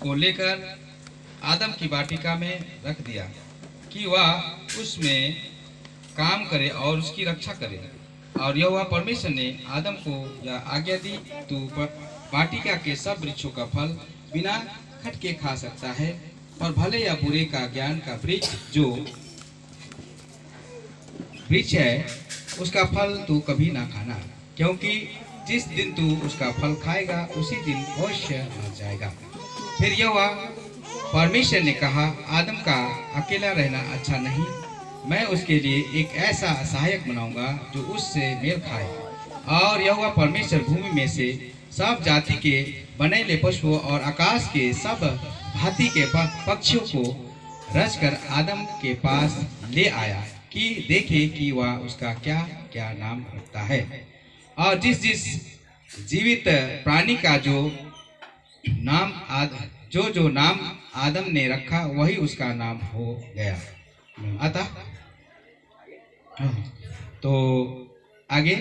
को लेकर आदम की वाटिका में रख दिया कि वह उसमें काम करे और उसकी रक्षा करे। और यहोवा परमेश्वर ने आदम को यह आज्ञा दी, तू वाटिका के सब वृक्षों का फल बिना खटके खा सकता है, और भले या बुरे का ज्ञान का वृक्ष जो वृक्ष है उसका फल तू कभी ना खाना, क्योंकि जिस दिन तू उसका फल खाएगा उसी दिन अवश्य मर जाएगा। फिर यहोवा परमेश्वर ने कहा, आदम का अकेला रहना अच्छा नहीं, मैं उसके लिए एक ऐसा सहायक बनाऊंगा जो उससे मेल खाए। और यहोवा परमेश्वर भूमि में से सब जाति के बनेले पशुओं और आकाश के सब भांति के पक्षियों को रचकर आदम के पास ले आया कि देखे कि वह उसका क्या क्या नाम रखता है। और जिस जिस जीवित प्राणी का जो नाम आदम ने रखा वही उसका नाम हो गया। अतः तो आगे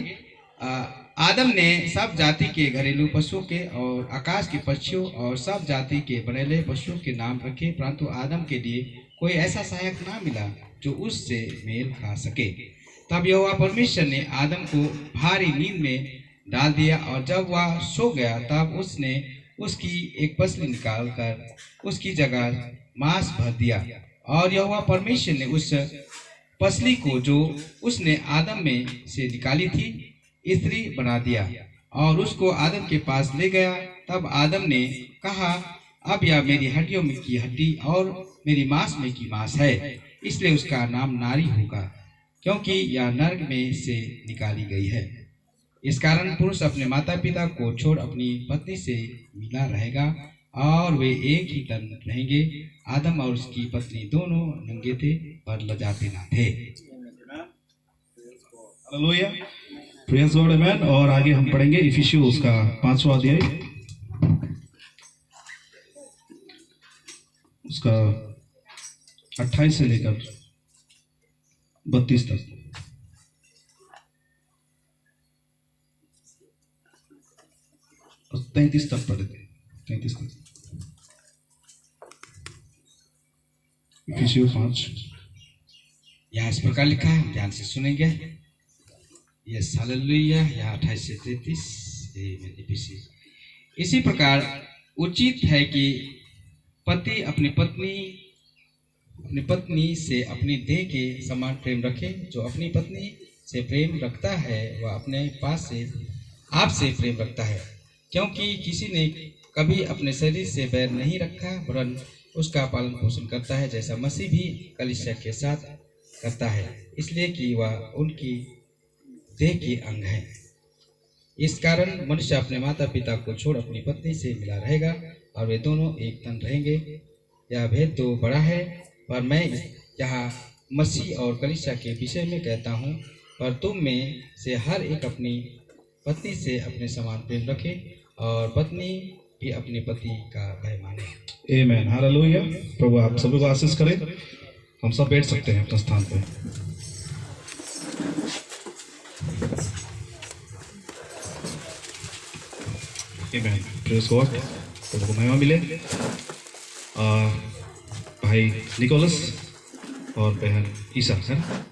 आदम ने सब जाति के घरेलू पशुओं के और आकाश के पक्षियों और सब जाति के बनेले पशुओं के नाम रखे, परंतु आदम के लिए कोई ऐसा सहायक ना मिला जो उससे मेल खा सके। तब यहोवा परमेश्वर ने आदम को भारी नींद में डाल दिया, और जब वह सो गया तब उसने उसकी एक पसली निकालकर उसकी जगह मांस भर दिया। और यहोवा परमेश्वर ने उस पसली को जो उसने आदम में से निकाली थी स्त्री बना दिया और उसको आदम के पास ले गया। तब आदम ने कहा, अब यह मेरी हड्डियों में की हड्डी और मेरी मांस में की मांस है, इसलिए उसका नाम नारी होगा, क्योंकि यह नर्क में से निकाली गई है। इस कारण पुरुष अपने माता पिता को छोड़ अपनी पत्नी से मिला रहेगा और वे एक ही तन रहेंगे। आदम और उसकी पत्नी दोनों नंगे थे पर लजाते ना थे। हालेलुया, प्रेज गॉड, आमेन। और आगे हम पढ़ेंगे इफिसियों उसका 5वां अध्याय, उसका 28 से लेकर 32 तक। और 33 तक पढ़े थे, 33 तक। इफिसियों 5 यहाँ इस प्रकार लिखा है, ध्यान से सुनेंगे। Yes hallelujah. यहाँ 28 से 33। इसी प्रकार उचित है कि पति अपनी पत्नी से अपनी देह के समान प्रेम रखे। जो अपनी पत्नी से प्रेम रखता है वह अपने पास से आप से प्रेम रखता है, क्योंकि किसी ने कभी अपने शरीर से बैर नहीं रखा, वरन उसका पालन पोषण करता है, जैसा मसीह भी कलीसिया के साथ करता है, इसलिए कि वह उनकी देह की अंग है। इस कारण मनुष्य अपने माता पिता को छोड़ अपनी पत्नी से मिला रहेगा और वे दोनों एक तन रहेंगे। यह भेद तो बड़ा है, पर मैं यहाँ मसीह और कलीसिया के विषय में कहता हूँ। पर तुम में से हर एक अपनी पत्नी से अपने समान प्रेम रखे और पत्नी भी अपने पति का भय माने। आमेन, हालेलुया। प्रभु आप सभी को आशीष करे। हम सब बैठ सकते हैं अपने स्थान पे। आमेन, प्रेज गॉड, प्रभु को महिमा मिले। भाई निकोलस और बहन ईसा है ना,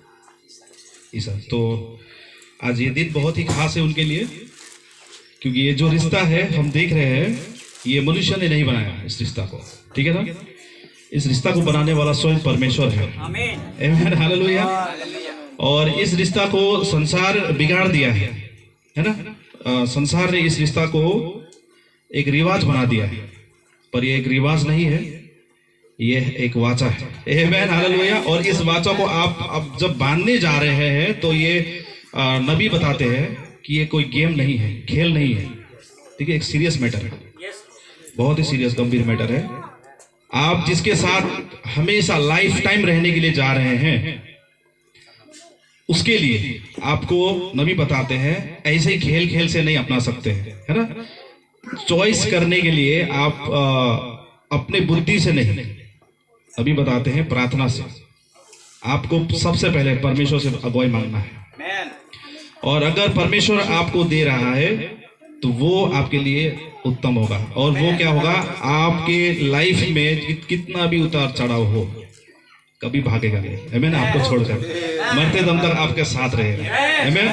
ईसा। तो आज ये दिन बहुत ही खास है उनके लिए, क्योंकि ये जो रिश्ता है हम देख रहे हैं, ये मनुष्य ने नहीं बनाया इस रिश्ता को, ठीक है ना। इस रिश्ता को बनाने वाला स्वयं परमेश्वर है। आमीन, हालेलुया। और इस रिश्ता को संसार बिगाड़ दिया है ना। संसार ने इस रिश्ता को एक रिवाज बना दिया है, पर ये एक रिवाज नहीं है, ये एक वाचा है। आमीन, हालेलुया। और इस वाचा को आप अब जब बांधने जा रहे हैं तो ये नबी बताते हैं कि ये कोई गेम नहीं है, खेल नहीं है, ठीक है। एक सीरियस मैटर है, बहुत ही सीरियस गंभीर मैटर है। आप जिसके साथ हमेशा लाइफ टाइम रहने के लिए जा रहे हैं, उसके लिए आपको नबी बताते हैं ऐसे ही खेल खेल से नहीं अपना सकते हैं, है ना। चॉइस करने के लिए आप अपने बुद्धि से नहीं, नबी बताते हैं प्रार्थना से। आपको सबसे पहले परमेश्वर से अगुवाई मांगना है, और अगर परमेश्वर आपको दे रहा है तो वो आपके लिए उत्तम होगा। और वो क्या होगा, आपके लाइफ में कितना भी उतार चढ़ाव हो कभी भागेगा नहीं, आमीन। आपको छोड़कर मरते दम तक आपके साथ रहेगा, आमीन।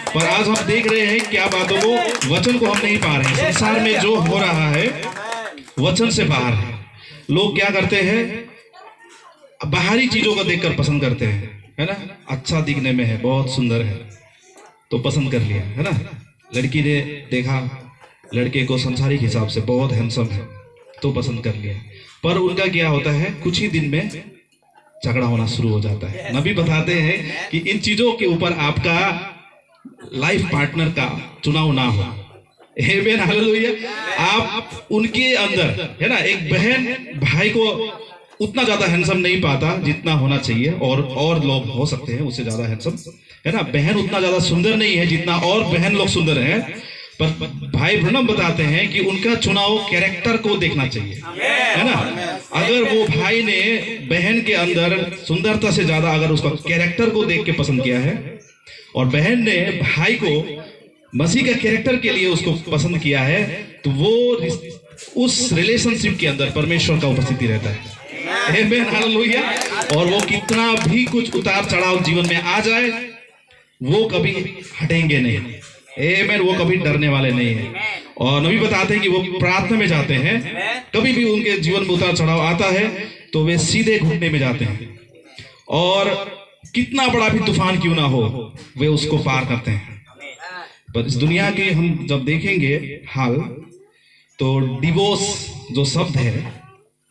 पर आज हम देख रहे हैं क्या बातों को, वचन को हम नहीं पा रहे हैं। संसार में जो हो रहा है वचन से बाहर है। लोग क्या करते हैं, बाहरी चीजों को देखकर पसंद करते हैं, है ना। अच्छा दिखने में है, बहुत सुंदर है तो पसंद कर लिया, है ना। लड़की ने देखा लड़के को संसारिक हिसाब से बहुत हैंडसम है तो पसंद कर लिया। पर उनका क्या होता है, कुछ ही दिन में झगड़ा होना शुरू हो जाता है। नबी बताते हैं कि इन चीजों के ऊपर आपका लाइफ पार्टनर का चुनाव ना हो, आमीन, हालेलुया। आप उनके अंदर, है ना, एक बहन भाई को उतना ज्यादा हैंडसम नहीं पाता जितना होना चाहिए, और लोग हो सकते हैं उससे ज्यादा हैंडसम, है ना। बहन उतना ज्यादा सुंदर नहीं है जितना और बहन लोग सुंदर हैं। पर भाई ब्रनम बताते हैं कि उनका चुनाव कैरेक्टर को देखना चाहिए, है ना। अगर वो भाई ने बहन के अंदर सुंदरता से ज्यादा अगर उसका कैरेक्टर को देख के पसंद किया है, और बहन ने भाई को मसीह का कैरेक्टर के लिए उसको पसंद किया है, तो वो उस रिलेशनशिप के अंदर परमेश्वर का उपस्थिति रहता है, आमीन, हालेलुया। और वो कितना भी कुछ उतार चढ़ाव जीवन में आ जाए वो कभी हटेंगे नहीं, आमीन। वो कभी डरने वाले नहीं है। और नबी बताते हैं कि वो प्रार्थना में जाते हैं, कभी भी उनके जीवन में उतार चढ़ाव आता है तो वे सीधे घुटने में जाते हैं, और कितना बड़ा भी तूफान क्यों ना हो वे उसको पार करते हैं। पर इस दुनिया के हम जब देखेंगे हाल, तो डिवोर्स जो शब्द है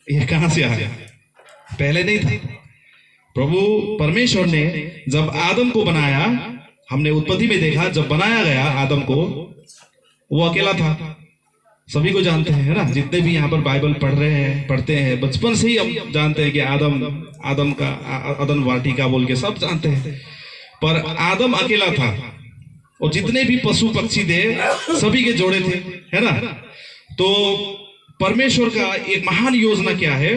ये कहां से आया, पहले नहीं था। प्रभु परमेश्वर ने जब आदम को बनाया, हमने उत्पत्ति में देखा जब बनाया गया आदम को, वो अकेला था, सभी को जानते हैं, है ना। जितने भी यहाँ पर बाइबल पढ़ते हैं बचपन से ही हम जानते हैं कि आदम का अदन वाटिका बोल के सब जानते हैं। पर आदम अकेला था, और जितने भी पशु पक्षी थे सभी के जोड़े थे, है ना। तो परमेश्वर का एक महान योजना क्या है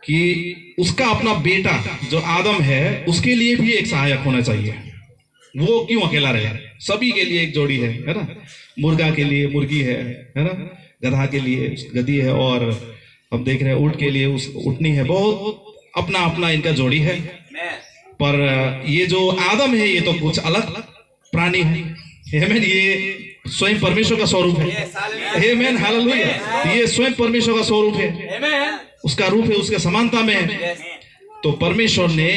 कि उसका अपना बेटा जो आदम है उसके लिए भी एक सहायक होना चाहिए। वो क्यों अकेला रहे, सभी के लिए एक जोड़ी है ना। मुर्गा के लिए मुर्गी है ना, गधा के लिए गधी है, और हम देख रहे हैं ऊंट के लिए उस ऊँटनी है। बहुत अपना अपना इनका जोड़ी है। पर ये जो आदम है ये तो कुछ अलग प्राणी है, आमीन। ये स्वयं परमेश्वर का स्वरूप है, आमीन, हालेलुया। ये स्वयं परमेश्वर का स्वरूप है, उसका रूप है, उसके समानता में है। तो परमेश्वर ने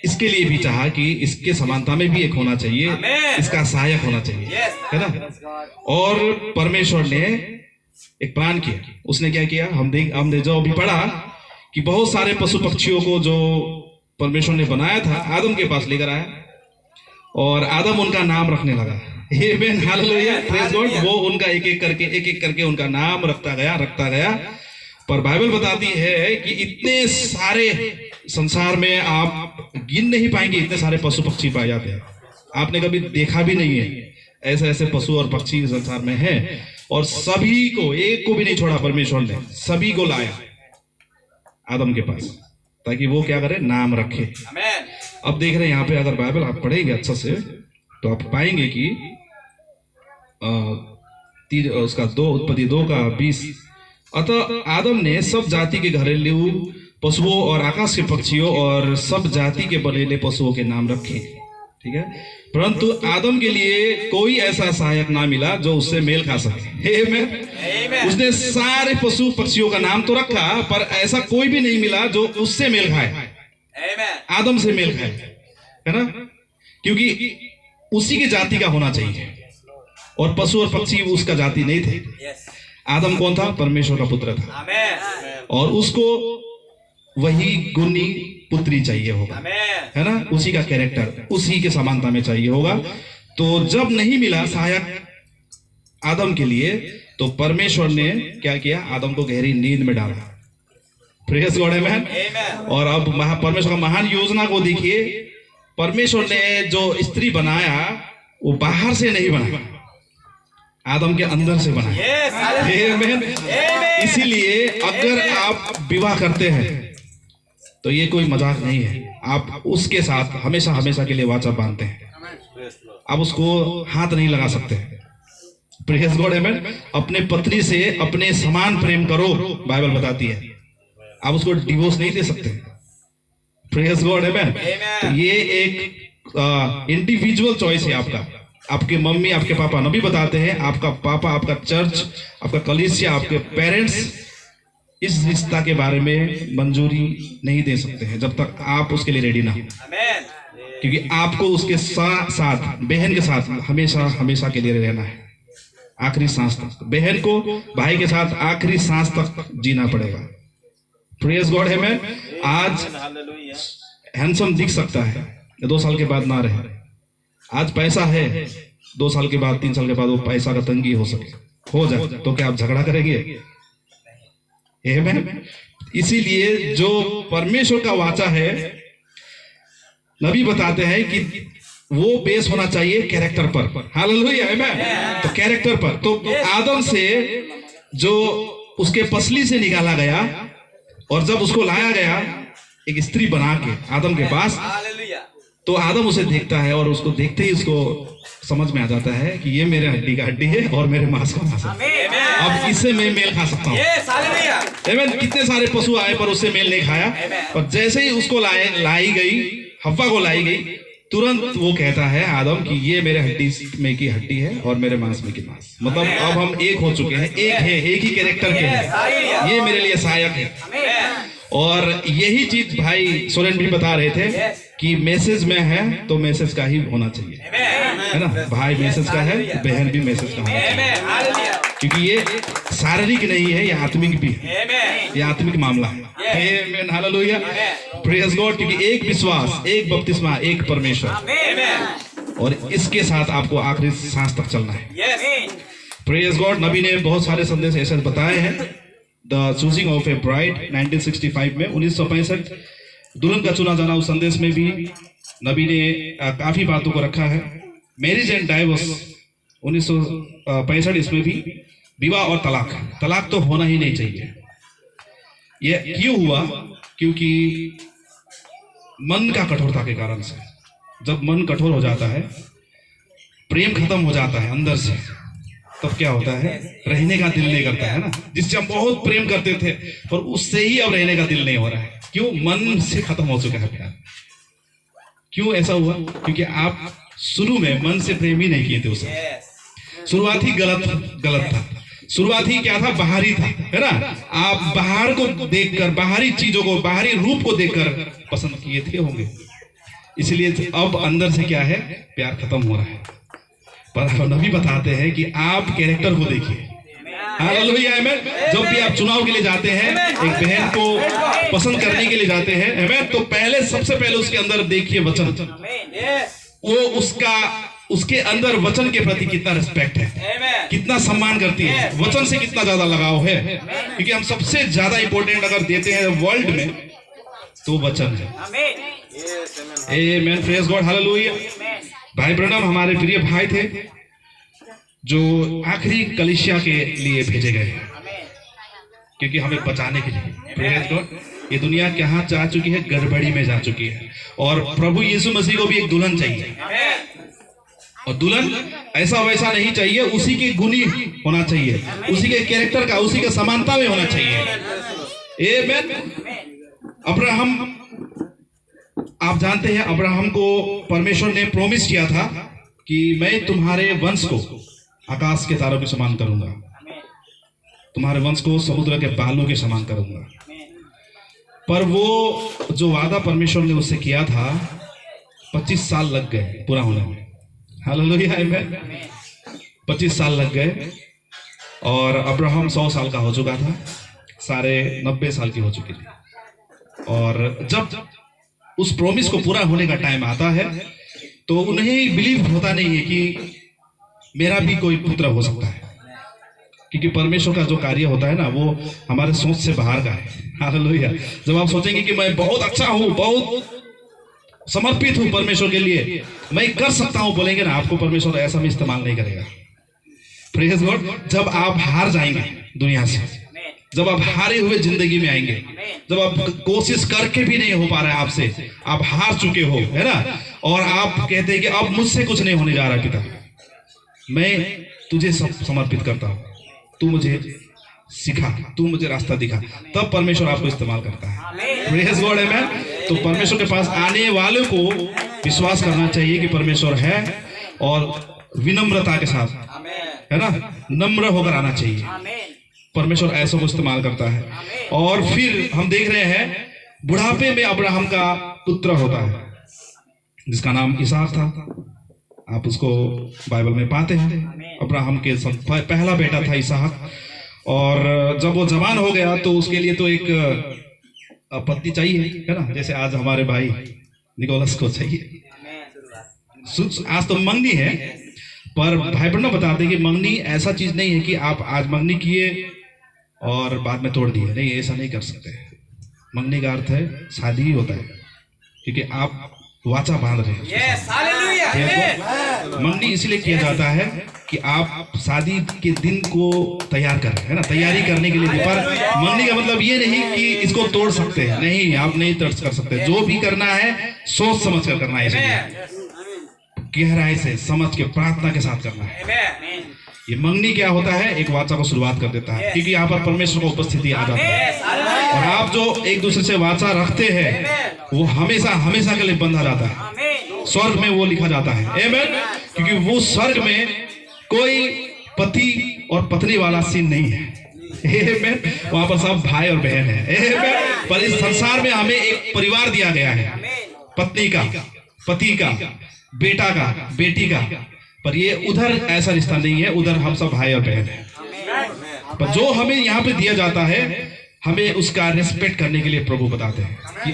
इसके लिए भी चाहा कि इसके समानता में भी एक होना चाहिए, इसका सहायक होना चाहिए, है ना। और परमेश्वर ने एक प्लान किया। उसने क्या किया, हमने जो अभी पढ़ा कि बहुत सारे पशु पक्षियों को जो परमेश्वर ने बनाया था आदम के पास लेकर आया, और आदम उनका नाम रखने लगा, आमीन, हालेलुया, प्रेज गॉड। वो उनका एक एक करके उनका नाम रखता गया। पर बाइबल बताती है कि इतने सारे संसार में आप गिन नहीं पाएंगे, इतने सारे पशु पक्षी पाए जाते हैं। आपने कभी देखा भी नहीं है, ऐसे पशु और पक्षी संसार में हैं। और सभी को, एक को भी नहीं छोड़ा परमेश्वर ने, सभी को लाया आदम के पास ताकि वो क्या करे, नाम रखे। अब देख रहे हैं यहाँ पे, अगर बाइबल आप पढ़ेंगे अच्छा से तो आप पाएंगे कि उसका उत्पत्ति 2:20, अतः आदम ने सब जाति के घरेलू पशुओं और आकाश के पक्षियों और सब जाति के बनेले पशुओं के नाम रखे, ठीक है। परंतु आदम के लिए कोई ऐसा सहायक ना मिला जो उससे मेल खा सके, आमीन। उसने सारे पशु पक्षियों का नाम तो रखा, पर ऐसा कोई भी नहीं मिला जो उससे मेल खाए, आदम से मेल खाए, है ना। क्योंकि उसी की जाति का होना चाहिए, और पशु और पक्षी उसका जाति नहीं थे। आदम कौन था, परमेश्वर का पुत्र था, और उसको वही गुणी पुत्री चाहिए होगा, है ना। उसी का कैरेक्टर उसी के समानता में चाहिए होगा। तो जब नहीं मिला सहायक आदम के लिए, तो परमेश्वर ने क्या किया, आदम को गहरी नींद में डाला, प्रेज गॉड, आमीन। और अब परमेश्वर का महान योजना को देखिए। परमेश्वर ने जो स्त्री बनाया वो बाहर से नहीं बनाया, आदम के अंदर से बनाया, आमीन। इसीलिए अगर आप विवाह करते हैं तो ये कोई मजाक नहीं है, आप उसके साथ हमेशा के लिए वाचा बांधते हैं, आप उसको हाथ नहीं लगा सकते। प्रेज गॉड, आमेन। अपने पत्नी से अपने समान प्रेम करो, बाइबल बताती है। आप उसको डिवोर्स नहीं दे सकते। प्रेज गॉड, आमेन। तो ये एक इंडिविजुअल चॉइस है आपका। आपके मम्मी, आपके पापा, नबी बताते हैं आपका पापा, आपका चर्च, आपका कलीसिया, आपके पेरेंट्स इस रिश्ता के बारे में मंजूरी नहीं दे सकते हैं जब तक आप उसके लिए रेडी ना हो। क्योंकि आपको उसके साथ, बहन के साथ हमेशा हमेशा के लिए रहना है, आखिरी सांस तक। बहन को भाई के साथ आखिरी सांस तक जीना पड़ेगा। प्रेज गॉड, आमेन। आज हैंडसम दिख सकता है, 2 साल के बाद ना रहे। आज पैसा है, 2 साल के बाद, 3 साल के बाद वो पैसा का तंगी हो जाए तो क्या आप झगड़ा करेंगे? आमेन। इसीलिए जो परमेश्वर का वाचा है, नबी बताते हैं कि वो बेस होना चाहिए कैरेक्टर पर। हालेलुया, आमेन। तो कैरेक्टर पर, तो आदम से जो उसके पसली से निकाला गया और जब उसको लाया गया एक स्त्री बना के आदम के पास, तो आदम उसे देखता है और उसको देखते ही उसको समझ में आ जाता है कि ये मेरे हड्डी का हड्डी है और मेरे मांस का मांस है। अब इससे मैं मेल खा सकता हूँ। आमीन। कितने सारे पशु आए पर उससे मेल नहीं खाया, और जैसे ही उसको लाई गई, हव्वा को लाई गई, तुरंत वो कहता है आदम कि ये मेरे हड्डी में की हड्डी है और मेरे मांस में की मांस। मतलब अब हम एक हो चुके हैं, एक है, एक ही कैरेक्टर के हैं। ये मेरे लिए सहायक है। और यही चीज भाई सोरेन भी बता रहे थे कि मैसेज में है तो मैसेज का ही होना चाहिए, है ना। भाई मैसेज का है, बहन भी मैसेज का होना चाहिए, क्योंकि ये शारीरिक नहीं है, ये आत्मिक भी है, ये आत्मिक मामला है। आमीन, हालेलुया, प्रेज गॉड। क्योंकि एक विश्वास, एक बपतिस्मा, एक परमेश्वर, और इसके साथ आपको आखिरी सांस तक चलना है। Praise God. नबी ने बहुत सारे संदेश ऐसे बताए हैं। The choosing of A bride 1965 में, 1965 दुल्हन का चुना जाना, उस संदेश में भी नबी ने काफी बातों को रखा है। मैरिज एंड डाइवोर्स 1965, इसमें भी विवाह और तलाक तो होना ही नहीं चाहिए। ये क्यों हुआ? क्योंकि मन का कठोरता के कारण से। जब मन कठोर हो जाता है, प्रेम खत्म हो जाता है अंदर से, तब क्या होता है? रहने का दिल नहीं करता है ना। जिससे हम बहुत प्रेम करते थे और उससे ही अब रहने का दिल नहीं हो रहा है। क्यों? मन से खत्म हो चुका है प्यार। क्यों ऐसा हुआ? क्योंकि आप शुरू में मन से प्रेम ही नहीं किए थे उसे। शुरुआत ही गलत था। शुरुआत ही क्या था? बाहरी था, है ना। आप बाहर को देखकर, बाहरी चीजों को, बाहरी रूप को देखकर पसंद किए थे होंगे, इसलिए अब अंदर से क्या है? प्यार खत्म हो रहा है। पर नबी बताते हैं कि आप कैरेक्टर को देखिए। हालेलुया, आमीन। जब भी आप चुनाव के लिए जाते हैं, एक बहन को पसंद करने के लिए जाते हैं, आमीन, तो सबसे पहले उसके अंदर देखिए वचन। वो उसके अंदर वचन के प्रति कितना रिस्पेक्ट है, कितना सम्मान करती है, वचन से कितना ज्यादा लगाव है। क्योंकि हम सबसे ज्यादा इंपॉर्टेंट अगर देते हैं वर्ल्ड में तो वचन है। आमीन, प्रेज गॉड, हालेलुया। भाई ब्रैनम हमारे प्रिय भाई थे जो आखिरी कलीसिया के लिए भेजे गए, क्योंकि हमें बचाने के लिए। Praise God. ये दुनिया कहाँ जा चुकी है? गड़बड़ी में जा चुकी है। और प्रभु यीशु मसीह को भी एक दुल्हन चाहिए, और दुल्हन ऐसा वैसा नहीं चाहिए, उसी के गुणी होना चाहिए, उसी के कैरेक्टर का, उसी के समानता में होना चाहिए। आमीन। अब्राहम, आप जानते हैं अब्राहम को परमेश्वर ने प्रॉमिस किया था कि मैं तुम्हारे वंश को आकाश के तारों के समान करूंगा, तुम्हारे वंश को समुद्र के बालू के समान करूंगा। पर वो जो वादा परमेश्वर ने उससे किया था, 25 साल लग गए पूरा होने में। हालेलुया, आमीन। 25 साल लग गए और अब्राहम 100 साल का हो चुका था, सारे 90 साल की हो चुकी थी। और जब उस प्रॉमिस को पूरा होने का टाइम आता है तो उन्हें बिलीव होता नहीं है कि मेरा भी कोई पुत्र हो सकता है, क्योंकि परमेश्वर का जो कार्य होता है ना, वो हमारे सोच से बाहर का है। हालेलुया। जब आप सोचेंगे कि मैं बहुत अच्छा हूँ, बहुत समर्पित हूँ परमेश्वर के लिए, मैं कर सकता हूँ, बोलेंगे ना, आपको परमेश्वर ऐसा भी इस्तेमाल नहीं करेगा। Praise God. जब आप हार जाएंगे दुनिया से, जब आप हारे हुए जिंदगी में आएंगे, जब आप कोशिश करके भी नहीं हो पा रहा है आपसे, आप हार चुके हो, है ना, और आप कहते हैं कि अब मुझसे कुछ नहीं होने जा रहा पिता, मैं तुझे सब समर्पित करता हूँ, तू मुझे सिखा, तू मुझे रास्ता दिखा, तब परमेश्वर आपको इस्तेमाल करता है। प्रेज़ गॉड, आमेन। तो परमेश्वर के पास आने वालों को विश्वास करना चाहिए कि परमेश्वर है, और विनम्रता के साथ, है ना, नम्र होकर आना चाहिए। परमेश्वर ऐसा को इस्तेमाल करता है। और फिर हम देख रहे हैं बुढ़ापे में अब्राहम का पुत्र होता है जिसका नाम इसहाक था। आप उसको बाइबल में पाते हैं। अब्राहम के पहला बेटा था इसहाक, और जब वो जवान हो गया तो उसके लिए तो एक पत्नी चाहिए, है ना, जैसे आज हमारे भाई निकोलस को चाहिए। आज तो मंगनी है, पर भाई बहनों बताते हैं कि मंगनी ऐसा चीज नहीं है कि आप आज मंगनी किए और बाद में तोड़ दिए। नहीं, ऐसा नहीं कर सकते। मंगनी का अर्थ है शादी ही होता है, क्योंकि आप वाचा बांध रहे हैं। मंगनी इसलिए किया जाता है कि आप शादी के दिन को तैयार कर रहे हैं ना, तैयारी करने के लिए। पर मंगनी का मतलब ये नहीं कि इसको तोड़ सकते हैं, नहीं, आप नहीं तोड़ कर सकते। जो भी करना है सोच समझ कर करना है, गहराई से समझ के प्रार्थना के साथ करना है। ये मंगनी क्या होता है? एक वाचा को शुरुआत कर देता है, क्योंकि यहाँ पर परमेश्वर की उपस्थिति आ जाती है। और आप जो एक दूसरे से वाचा रखते हैं वो हमेशा हमेशा के लिए बंधा जाता है। स्वर्ग में वो लिखा जाता है, आमीन। क्योंकि वो स्वर्ग में कोई पति और पत्नी वाला सीन नहीं है, आमीन। वहां पर सब भाई और बहन है, आमीन। पर इस संसार में हमें एक परिवार दिया गया है, पत्नी का, पति का, बेटा का, बेटी का। पर ये उधर ऐसा रिश्ता नहीं है, उधर हम सब भाई और बहन है। पर जो हमें यहाँ पे दिया जाता है, हमें उसका रिस्पेक्ट करने के लिए प्रभु बताते हैं कि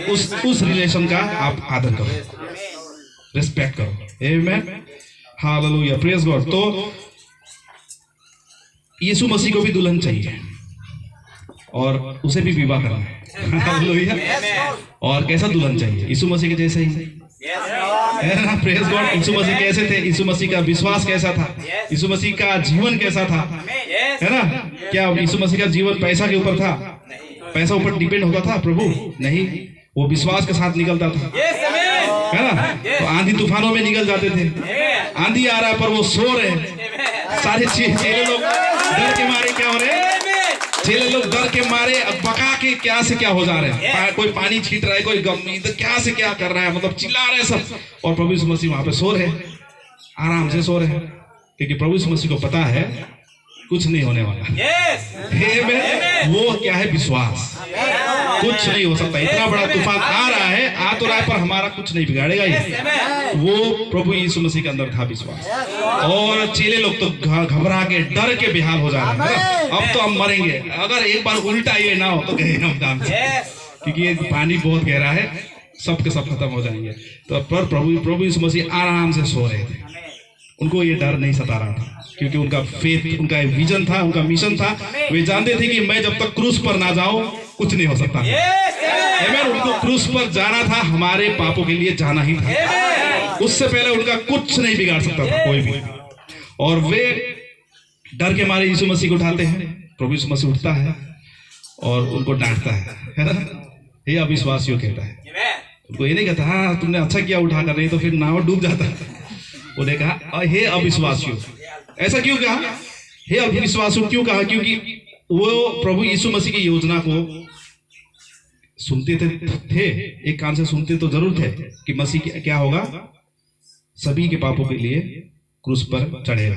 उस रिलेशन का आप आदर करो, रिस्पेक्ट करो, आमीन, हालेलुया, प्रेज गॉड। तो यीशु मसीह को भी दुल्हन चाहिए और उसे भी विवाह करना है, हालेलुया। और कैसा दुल्हन चाहिए? यीशु मसीह के जैसे ही, प्रेज गॉड। यीशु मसीह कैसे थे? यीशु मसीह का विश्वास कैसा था? यीशु मसीह का जीवन कैसा था, है ना? क्या यीशु मसीह का जीवन पैसा के ऊपर था? पैसा ऊपर डिपेंड होता था प्रभु? नहीं, वो विश्वास के साथ निकलता था, है ना? तो आंधी तूफानों में निकल जाते थे। आंधी आ रहा है पर वो सो रहे। सारे चेले लोग डर के मारे क्या हो रहे? चेले लोग डर के मारे बका के क्या से क्या हो जा रहे हैं। कोई पानी छीट रहा है, कोई क्या से क्या कर रहा है, मतलब चिल्ला रहे सब। और प्रभु यीशु मसीह वहां पे सो रहे, आराम से सो रहे, क्योंकि प्रभु यीशु मसीह को पता है कुछ नहीं होने वाला। वो क्या है? विश्वास। कुछ नहीं हो सकता। इतना बड़ा तूफान आ रहा है, आ तो रहा है, पर हमारा कुछ नहीं बिगाड़ेगा ये। वो प्रभु यीशु मसीह के अंदर था विश्वास। और चेले लोग तो घबरा के डर के बेहाल हो जा रहे हैं। अब तो हम मरेंगे, अगर एक बार उल्टा ये ना हो तो गए हम दाम से, क्योंकि ये पानी बहुत गहरा है, सब के सब खत्म हो जाएंगे। तो पर प्रभु यीशु मसीह आराम से सो रहे थे। उनको ये डर नहीं सता रहा था, क्योंकि उनका फेथ, उनका विजन था, उनका मिशन था। वे जानते थे कि मैं जब तक क्रूस पर ना जाऊं कुछ नहीं हो सकता। उनको क्रूस पर जाना था, हमारे पापों के लिए जाना ही था। उससे पहले उनका कुछ नहीं बिगाड़ सकता था कोई भी। और वे डर के मारे यीशु मसीह को उठाते हैं। प्रभु यीशु मसीह उठता है और उनको डांटता है ना? ये अविश्वासियों कहता है, उनको ये नहीं कहता हाँ तुमने अच्छा किया उठा कर, नहीं तो फिर नाव डूब जाता। उन्हें कहा हे अविश्वासियों। ऐसा क्यों कहा? हे अविश्वासियों क्यों कहा? क्योंकि वो प्रभु यीशु मसीह की योजना को सुनते थे, एक कान से सुनते तो जरूर थे कि मसीह क्या होगा, सभी के पापों के लिए क्रूस पर चढ़ेगा,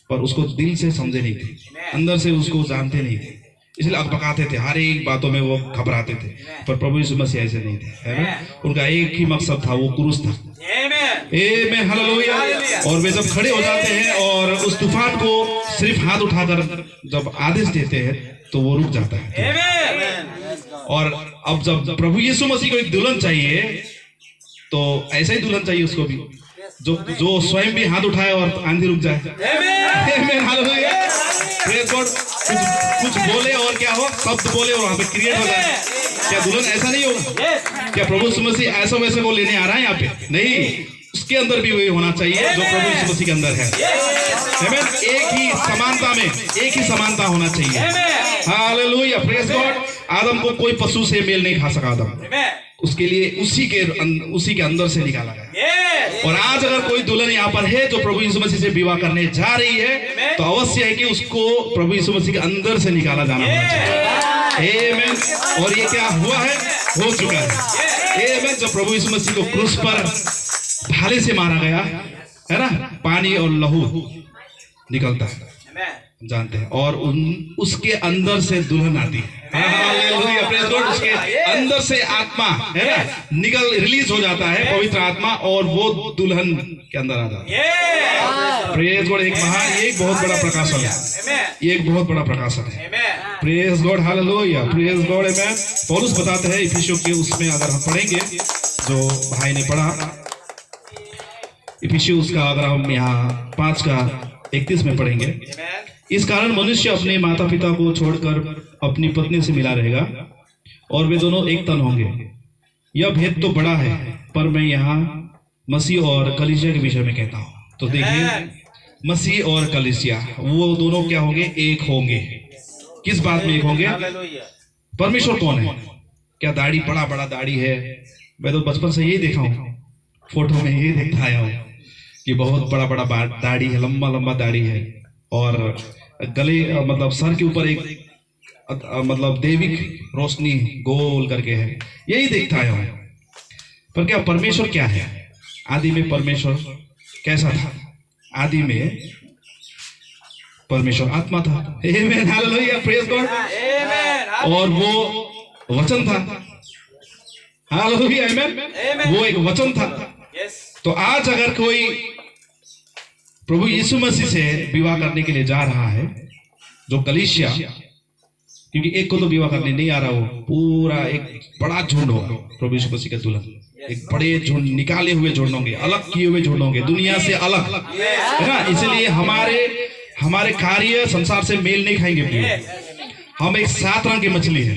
पर उसको दिल से समझे नहीं थे, अंदर से उसको जानते नहीं थे, इसलिए अकबकाते थे, हर एक बातों में वो घबराते थे। पर प्रभु यीशु मसीह ऐसे नहीं थे, है ना? उनका एक ही मकसद था, वो क्रूस था। आमीन, हालेलुया। और वे जब खड़े हो जाते हैं और उस तूफान को सिर्फ हाथ उठाकर जब आदेश देते हैं तो वो रुक जाता है। और अब जब प्रभु यीशु मसीह को एक दुल्हन चाहिए तो ऐसा ही दुल्हन चाहिए उसको भी, जो स्वयं भी हाथ उठाए और आंधी रुक जाए। आमीन, हालेलुया, प्रेज गॉड। कुछ बोले और क्या हो, शब्द बोले और वहां पे क्रिएट हो जाए। क्या दुल्हन ऐसा नहीं होगा? क्या प्रभु यीशु मसीह ऐसा वैसे को लेने आ रहा है यहाँ पे? नहीं, उसके अंदर भी वही होना चाहिए जो प्रभु यीशु मसीह के अंदर है। आमीन। एक ही समानता में एक ही समानता होना चाहिए। Hallelujah, praise God. आदम को कोई पशु से मेल नहीं खा सका। आदम उसके लिए उसी के अंदर से निकाला गया। और आज अगर कोई दुल्हन यहाँ पर है जो प्रभु यीशु मसीह से विवाह करने जा रही है, तो अवश्य है कि उसको प्रभु यीशु मसीह के अंदर से निकाला जाना चाहिए। आमीन। और ये क्या हुआ है? हो चुका है। आमीन। जब प्रभु यीशु मसीह को क्रूस पर भाले से मारा गया है ना, पानी और लहू निकलता है, जानते हैं। और उसके अंदर से दुल्हन आती है। Hallelujah, praise God. उसके अंदर से आत्मा है ना रिलीज हो जाता है, पवित्र आत्मा, और वो दुल्हन के अंदर आ जाता है। Praise God. एक बहुत बड़ा प्रकाशन है। ये एक बहुत बड़ा प्रकाशन है। Praise God. Hallelujah, praise God. आमीन। पौलुस बताते हैं इफिसियों के उसमें, अगर हम पढ़ेंगे जो भाई ने पढ़ा इफिसियों का, अगर हम यहाँ 5:31 में पढ़ेंगे, इस कारण मनुष्य अपने माता पिता को छोड़कर अपनी पत्नी से मिला रहेगा और वे दोनों एक तन होंगे। यह भेद तो बड़ा है, पर मैं यहाँ मसीह और कलीसिया के विषय में कहता हूँ। तो देखिए, मसीह और कलीसिया वो दोनों क्या होंगे? एक होंगे। किस बात में एक होंगे? परमेश्वर कौन है? क्या दाढ़ी, बड़ा बड़ा दाढ़ी है? मैं तो बचपन से यही देखा हूँ, फोटो में यही देखता आया हूँ कि बहुत बड़ा बड़ा दाढ़ी है, लंबा लंबा दाढ़ी है, और गले मतलब सर के ऊपर एक मतलब दैविक रोशनी गोल करके है, यही देखता आया हूँ। पर क्या परमेश्वर क्या है? आदि में परमेश्वर कैसा था? आदि में परमेश्वर आत्मा था। आमीन। Hallelujah, praise God. और वो वचन था। हालेलुया, आमीन। वो एक वचन था। तो आज अगर कोई प्रभु यीशु मसीह से विवाह करने के लिए जा रहा है, जो कलीसिया, क्योंकि एक को तो विवाह करने नहीं आ रहा, वो पूरा एक बड़ा झुंड होगा प्रभु यीशु मसीह के दुल्हन, एक बड़े झुंड, निकाले हुए झुंड होंगे, अलग किए हुए झुंड होंगे, दुनिया से अलग, है ना। इसलिए हमारे कार्य संसार से मेल नहीं खाएंगे। हम एक 7 रंग की मछली है।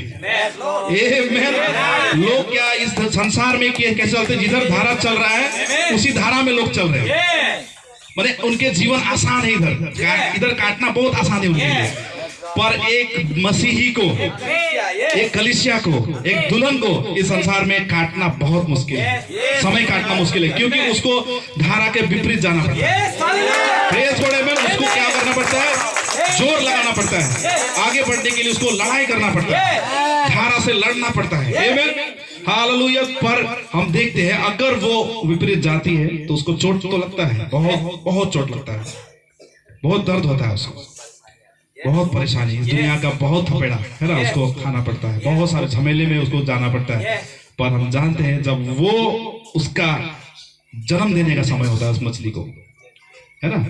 लोग क्या इस संसार में कैसे चलते? जिधर धारा चल रहा है उसी धारा में लोग चल रहे हैं। माने उनके जीवन आसान है, इधर काटना बहुत आसान है उनके लिए। पर एक मसीही को, एक कलीसिया को, एक दुल्हन को इस संसार में काटना बहुत मुश्किल है, समय काटना मुश्किल है, क्योंकि उसको धारा के विपरीत जाना पड़ता है। उसको क्या करना पड़ता है? जोर लगाना पड़ता है। आगे बढ़ने के लिए उसको लड़ाई करना पड़ता है, धारा से लड़ना पड़ता है। आमीन। हालेलुया। पर हम देखते हैं अगर वो विपरीत जाती है तो उसको चोट तो लगता है, बहुत बहुत चोट लगता है, बहुत दर्द होता है उसको, बहुत परेशानी, इस दुनिया का बहुत थपेड़ा है ना उसको खाना पड़ता है, बहुत सारे झमेले में उसको जाना पड़ता है। पर हम जानते हैं जब वो उसका जन्म देने का समय होता है उस मछली को, है ना,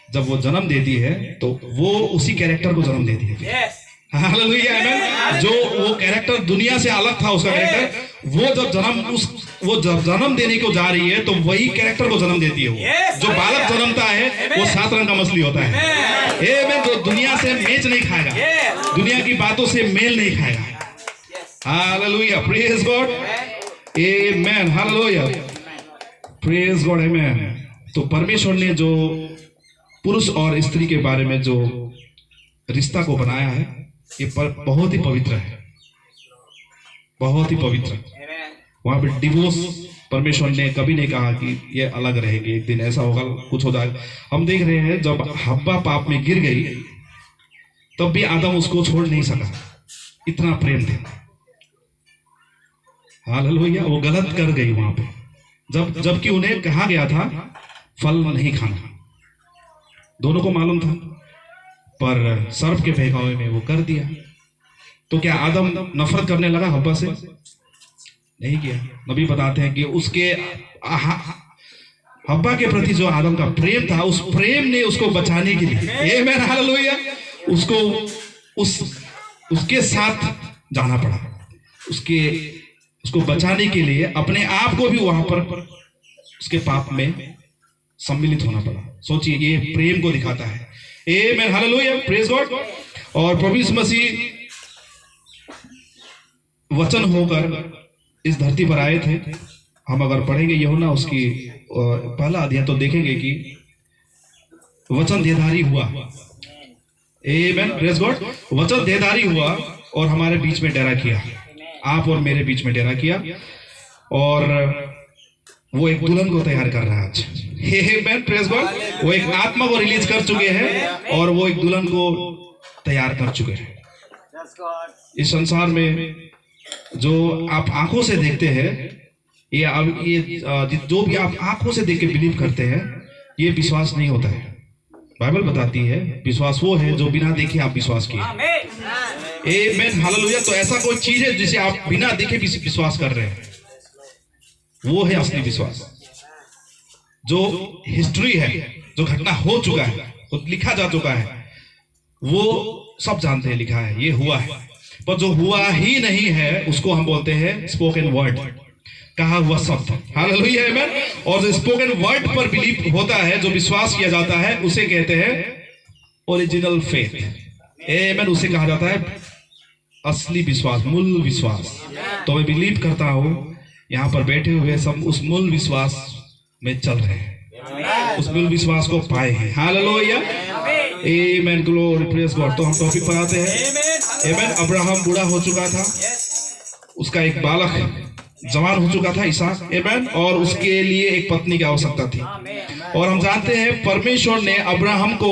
जब वो जन्म देती है तो वो उसी कैरेक्टर को जन्म देती है। हालेलुया, आमीन। जो वो कैरेक्टर दुनिया से अलग था, उसका कैरेक्टर, वो जब जन्म देने को जा रही है तो वही कैरेक्टर को जन्म देती है। वो जो बालक जन्मता है वो 7 रंग का मछली होता है। आमीन। जो दुनिया से मैच नहीं खाएगा, दुनिया की बातों से मेल नहीं खाएगा। Hallelujah, praise God. Amen. Hallelujah, praise God. Amen. तो परमेश्वर ने जो पुरुष और स्त्री के बारे में जो रिश्ता को बनाया है, ये बहुत ही पवित्र है, बहुत ही पवित्र। वहां पे डिवोर्स परमेश्वर ने कभी नहीं कहा कि ये अलग रहेगी, एक दिन ऐसा होगा, कुछ हो जाएगा। हम देख रहे हैं जब हव्वा पाप में गिर गई तब भी आदम उसको छोड़ नहीं सका, इतना प्रेम थे। हालेलुया। वो गलत कर गई वहां पे, जबकि उन्हें कहा गया था फल नहीं खाना, दोनों को मालूम था, पर सर्प के बहकावे में वो कर दिया। तो क्या आदम नफरत करने लगा हव्वा से? नहीं किया। नबी बताते हैं कि उसके हव्वा के प्रति जो आदम का प्रेम था, उस प्रेम ने उसको बचाने के लिए, ये मैं हालेलुया, उसके साथ जाना पड़ा, उसको बचाने के लिए अपने आप को भी वहां पर उसके पाप में सम्मिलित होना पड़ा। सोचिए, ये प्रेम को दिखाता है। आमीन। Hallelujah, praise God. और प्रभु यीशु मसीह वचन होकर इस धरती पर आए थे हम अगर पढ़ेंगे यूहन्ना उसकी पहला अध्याय तो देखेंगे कि वचन देहधारी हुआ। आमेन, प्रेज गॉड। वचन देहधारी हुआ और हमारे बीच में डेरा किया, आप और मेरे बीच में डेरा किया, और वो एक दुल्हन को तैयार कर रहा है आज। आमेन, प्रेज गॉड। वो एक आत्मा को रिलीज कर चुके हैं और वो एक दुल्हन को तैयार कर चुके हैं। इस संसार में जो आप आंखों से देखते हैं, ये जो भी आप आंखों से देख के बिलीव करते हैं, ये विश्वास नहीं होता है। बाइबल बताती है विश्वास वो है जो बिना देखे आप विश्वास किए। आमेन, हालेलुया। तो ऐसा कोई चीज है जिसे आप बिना देखे विश्वास कर रहे हैं, वो है असली विश्वास। जो हिस्ट्री है, जो घटना हो चुका है, वो लिखा जा चुका है, वो सब जानते हैं, लिखा है, ये हुआ है। पर जो हुआ ही नहीं है उसको हम बोलते हैं स्पोकन वर्ड, कहा हुआ शब्द। हालेलुया, आमेन। और जो स्पोकन वर्ड पर बिलीव होता है, जो विश्वास किया जाता है, उसे कहते हैं ओरिजिनल फेथ। आमेन, उसे कहा जाता है असली विश्वास, मूल विश्वास। तो मैं बिलीव करता हूं यहाँ पर बैठे हुए सब उस मूल विश्वास में चल रहे हैं, उस मूल विश्वास को पाए हैं। हालेलुया, आमेन, ग्लोरी, प्रेज गॉड। तो हम टॉपिक पर आते हैं। आमेन। अब्राहम बूढ़ा हो चुका था, उसका एक बालक जवान हो चुका था, इसहाक। आमेन। और उसके लिए एक पत्नी की आवश्यकता थी। और हम जानते हैं परमेश्वर ने अब्राहम को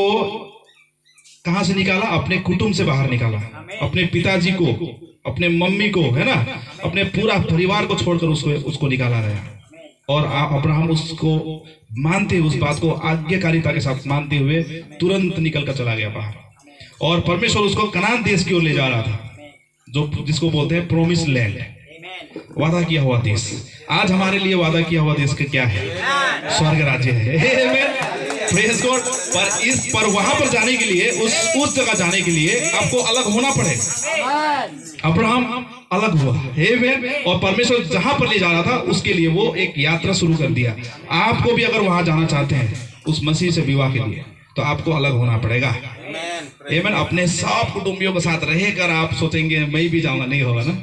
कहां से निकाला? अपने कुटुंब से बाहर निकाला, अपने पिताजी को, अपने मम्मी को, है ना, अपने पूरा परिवार को छोड़कर उसको निकाला गया। और अब्राहम उसको मानते हुए, उस बात को आज्ञाकारिता के साथ मानते हुए तुरंत निकल कर चला गया बाहर। और परमेश्वर उसको कनान देश की ओर ले जा रहा था, जो जिसको बोलते हैं प्रोमिस लैंड, वादा किया हुआ देश। आज हमारे लिए वादा किया हुआ देश का क्या है? स्वर्ग राज्य है। Praise God. पर वहां पर जाने के लिए, उस जगह जाने के लिए आपको अलग होना पड़ेगा। अब्राहम अलग हुआ, आमेन। और परमेश्वर जहां पर ले जा रहा था उसके लिए वो एक यात्रा शुरू कर दिया। आपको भी अगर वहां जाना चाहते हैं उस मसीह से विवाह के लिए, तो आपको अलग होना पड़ेगा। आमेन। अपने सब कुटुंबियों के साथ रहकर आप सोचेंगे मैं भी जाऊंगा, नहीं होगा ना।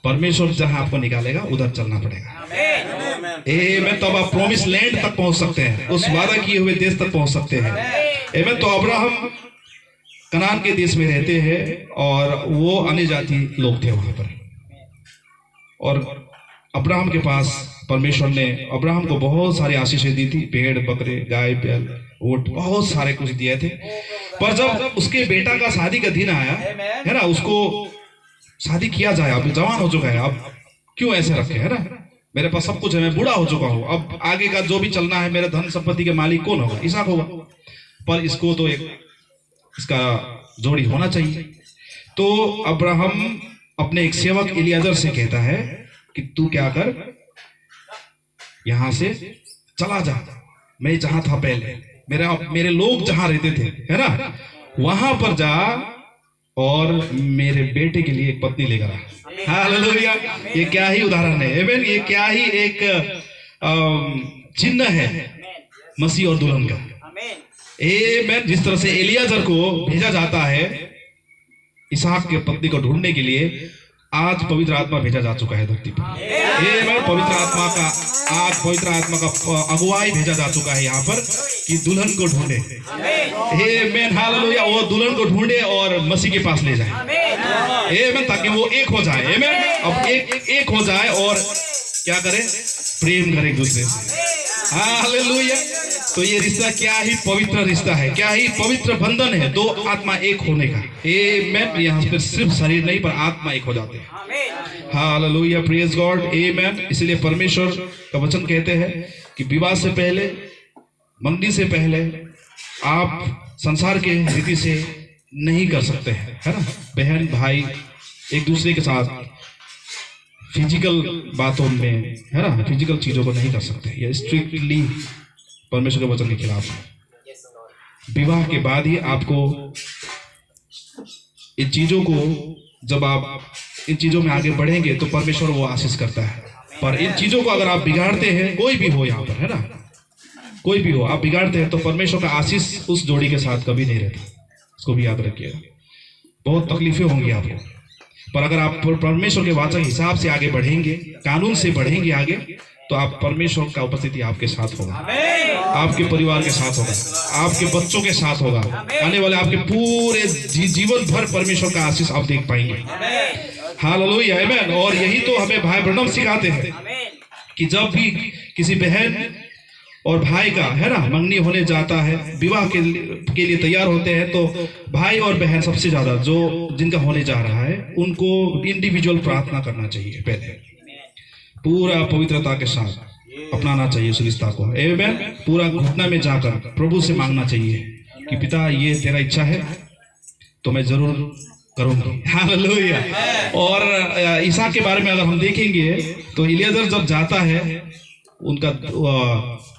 परमेश्वर जहां आपको निकालेगा उधर चलना पड़ेगा। आमेन। तब आप प्रोमिस लैंड तक पहुंच सकते हैं, उस वादा किए हुए देश तक पहुंच सकते हैं। आमेन। तो अब्राहम कनान के देश में रहते हैं और वो अन्य जाति लोग थे वहां पर। और अब्राहम के पास परमेश्वर ने अब्राहम को बहुत सारी आशीषें दी थी, पेड़, बकरे, गाय, बैल, ऊंट, बहुत सारे कुछ दिए थे। पर जब उसके बेटा का शादी का दिन आया, है ना, उसको शादी किया जाए, अब जवान हो चुका है, अब क्यों ऐसे रखे, है ना, मेरे पास सब कुछ है, मैं बूढ़ा हो चुका हूं, अब आगे का जो भी चलना है, मेरे धन संपत्ति के मालिक कौन होगा? इसहाक होगा। पर इसको तो इसका जोड़ी होना चाहिए। तो अब्राहम अपने एक सेवक इलियाजर से कहता है कि तू क्या कर, यहां से चला जा, मैं जहां था पहले, मेरे लोग जहां रहते थे, है ना, वहां पर जा और मेरे बेटे के लिए एक पत्नी लेकर आ। हालेलुया। ये क्या ही उदाहरण है, आमेन। ये क्या ही एक चिन्ह है मसीह और दुल्हन का। आमेन। जिस तरह से इलियाजर को भेजा जाता है इसहाक के पत्नी को ढूंढने के लिए, आज पवित्र आत्मा भेजा जा चुका है धरती पर। आमेन। पवित्र आत्मा का अगुवाई भेजा जा चुका है यहाँ पर कि दुल्हन को ढूंढे। आमेन, हालेलुया। वो दुल्हन को ढूंढे और मसीह के पास ले जाए। आमेन। ताकि वो एक हो जाए। आमेन। अब एक हो जाए और क्या करे? प्रेम करे एक दूसरे से। हालेलुया। तो ये रिश्ता क्या ही पवित्र रिश्ता है, क्या ही पवित्र बंधन है, दो आत्मा एक होने का। आमेन। यहाँ पर सिर्फ शरीर नहीं पर आत्मा एक हो जाते हैं। हालेलुया, प्रेज गॉड, आमेन। इसलिए परमेश्वर का वचन कहते हैं कि विवाह से पहले, मंगनी से पहले आप संसार के रीति से नहीं कर सकते हैं, है ना। बहन भाई एक दूसरे के साथ फिजिकल बातों में, है ना, फिजिकल चीजों को नहीं कर सकते। ये स्ट्रिक्टली परमेश्वर के वचन के खिलाफ है। विवाह के बाद ही आपको इन चीजों को, जब आप इन चीजों में आगे बढ़ेंगे तो परमेश्वर वो आशीष करता है। पर इन चीजों को अगर आप बिगाड़ते हैं, कोई भी हो यहाँ पर, है ना, कोई भी हो, आप बिगाड़ते हैं तो परमेश्वर का आशीष उस जोड़ी के साथ कभी नहीं रहता। इसको भी याद रखिएगा। बहुत तकलीफें होंगी आपको। पर अगर आप परमेश्वर के वाचा के हिसाब से आगे बढ़ेंगे, कानून से बढ़ेंगे आगे, तो आप परमेश्वर का उपस्थिति आपके साथ होगा, आपके परिवार के साथ होगा, आपके बच्चों के साथ होगा, आने वाले आपके पूरे जीवन भर परमेश्वर का आशीष आप देख पाएंगे। हालेलुया, आमीन। और यही तो हमें भाई ब्रनम सिखाते हैं कि जब भी किसी बहन और भाई का है ना मंगनी होने जाता है, विवाह के लिए तैयार होते हैं, तो भाई और बहन सबसे ज्यादा जो जिनका होने जा रहा है उनको इंडिविजुअल प्रार्थना करना चाहिए, पहले पूरा पवित्रता के साथ अपनाना चाहिए उस रिश्ता को। आमीन। पूरा घुटना में जाकर प्रभु से मांगना चाहिए कि पिता ये तेरा इच्छा है तो मैं जरूर करूंगी। हालेलुया। और ईसा के बारे में अगर हम देखेंगे तो इलियाजर जब जाता है, उनका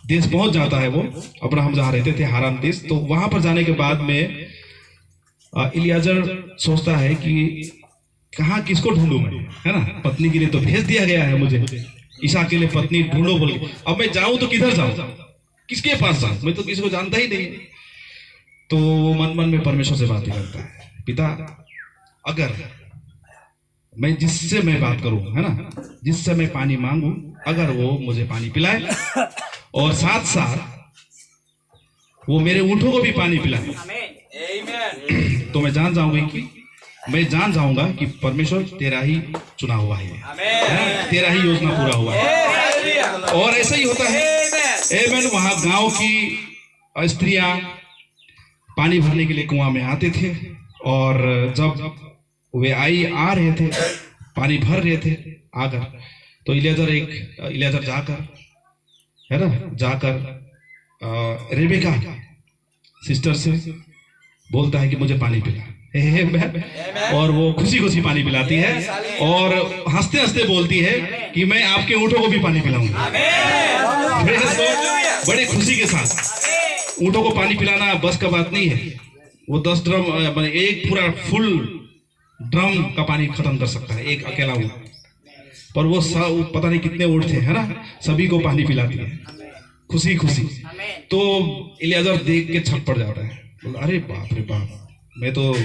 देश पहुंच जाता है, वो अब्राहम जहाँ रहते थे हारान देश, तो वहां पर जाने के बाद में इलियाजर सोचता है कि कहाँ किसको ढूंढूं मैं, है ना, पत्नी के लिए तो भेज दिया गया है मुझे, ईसा के लिए पत्नी ढूंढो बोल के, अब मैं जाऊं तो किधर जाऊं, किसके पास जाऊं, मैं तो किसी को जानता ही नहीं। तो मन मन में परमेश्वर से बात करता है, पिता अगर मैं जिससे मैं बात करूं, है ना, जिससे मैं पानी मांगू, अगर वो मुझे पानी पिलाए और साथ साथ वो मेरे ऊँटों को भी पानी पिलाए, तो मैं जान जाऊंगा कि परमेश्वर तेरा ही चुना हुआ है, तेरा ही योजना पूरा हुआ है। और ऐसा ही होता है। आमीन। वहां गांव की स्त्रियां पानी भरने के लिए कुआं में आते थे, और जब वे आ रहे थे, पानी भर रहे थे आकर, तो इलियाजर जाकर, है ना, रेबेका सिस्टर से बोलता है कि मुझे पानी पिला, और वो खुशी खुशी पानी पिलाती है, और हंसते हंसते बोलती है कि मैं आपके ऊँटों को भी पानी पिलाऊंगी। बड़ी खुशी के साथ। ऊँटों को पानी पिलाना बस का बात नहीं है, वो 10 ड्रम, एक पूरा फुल ड्रम का पानी खत्म कर सकता है एक अकेला ऊँट, पर वो पता नहीं कितने ऊँट थे, है ना, सभी को पानी पिलाती है खुशी खुशी। तो इलियाजर देख के छक पड़ जाता है, बोला अरे बाप रे बाप, मैं तो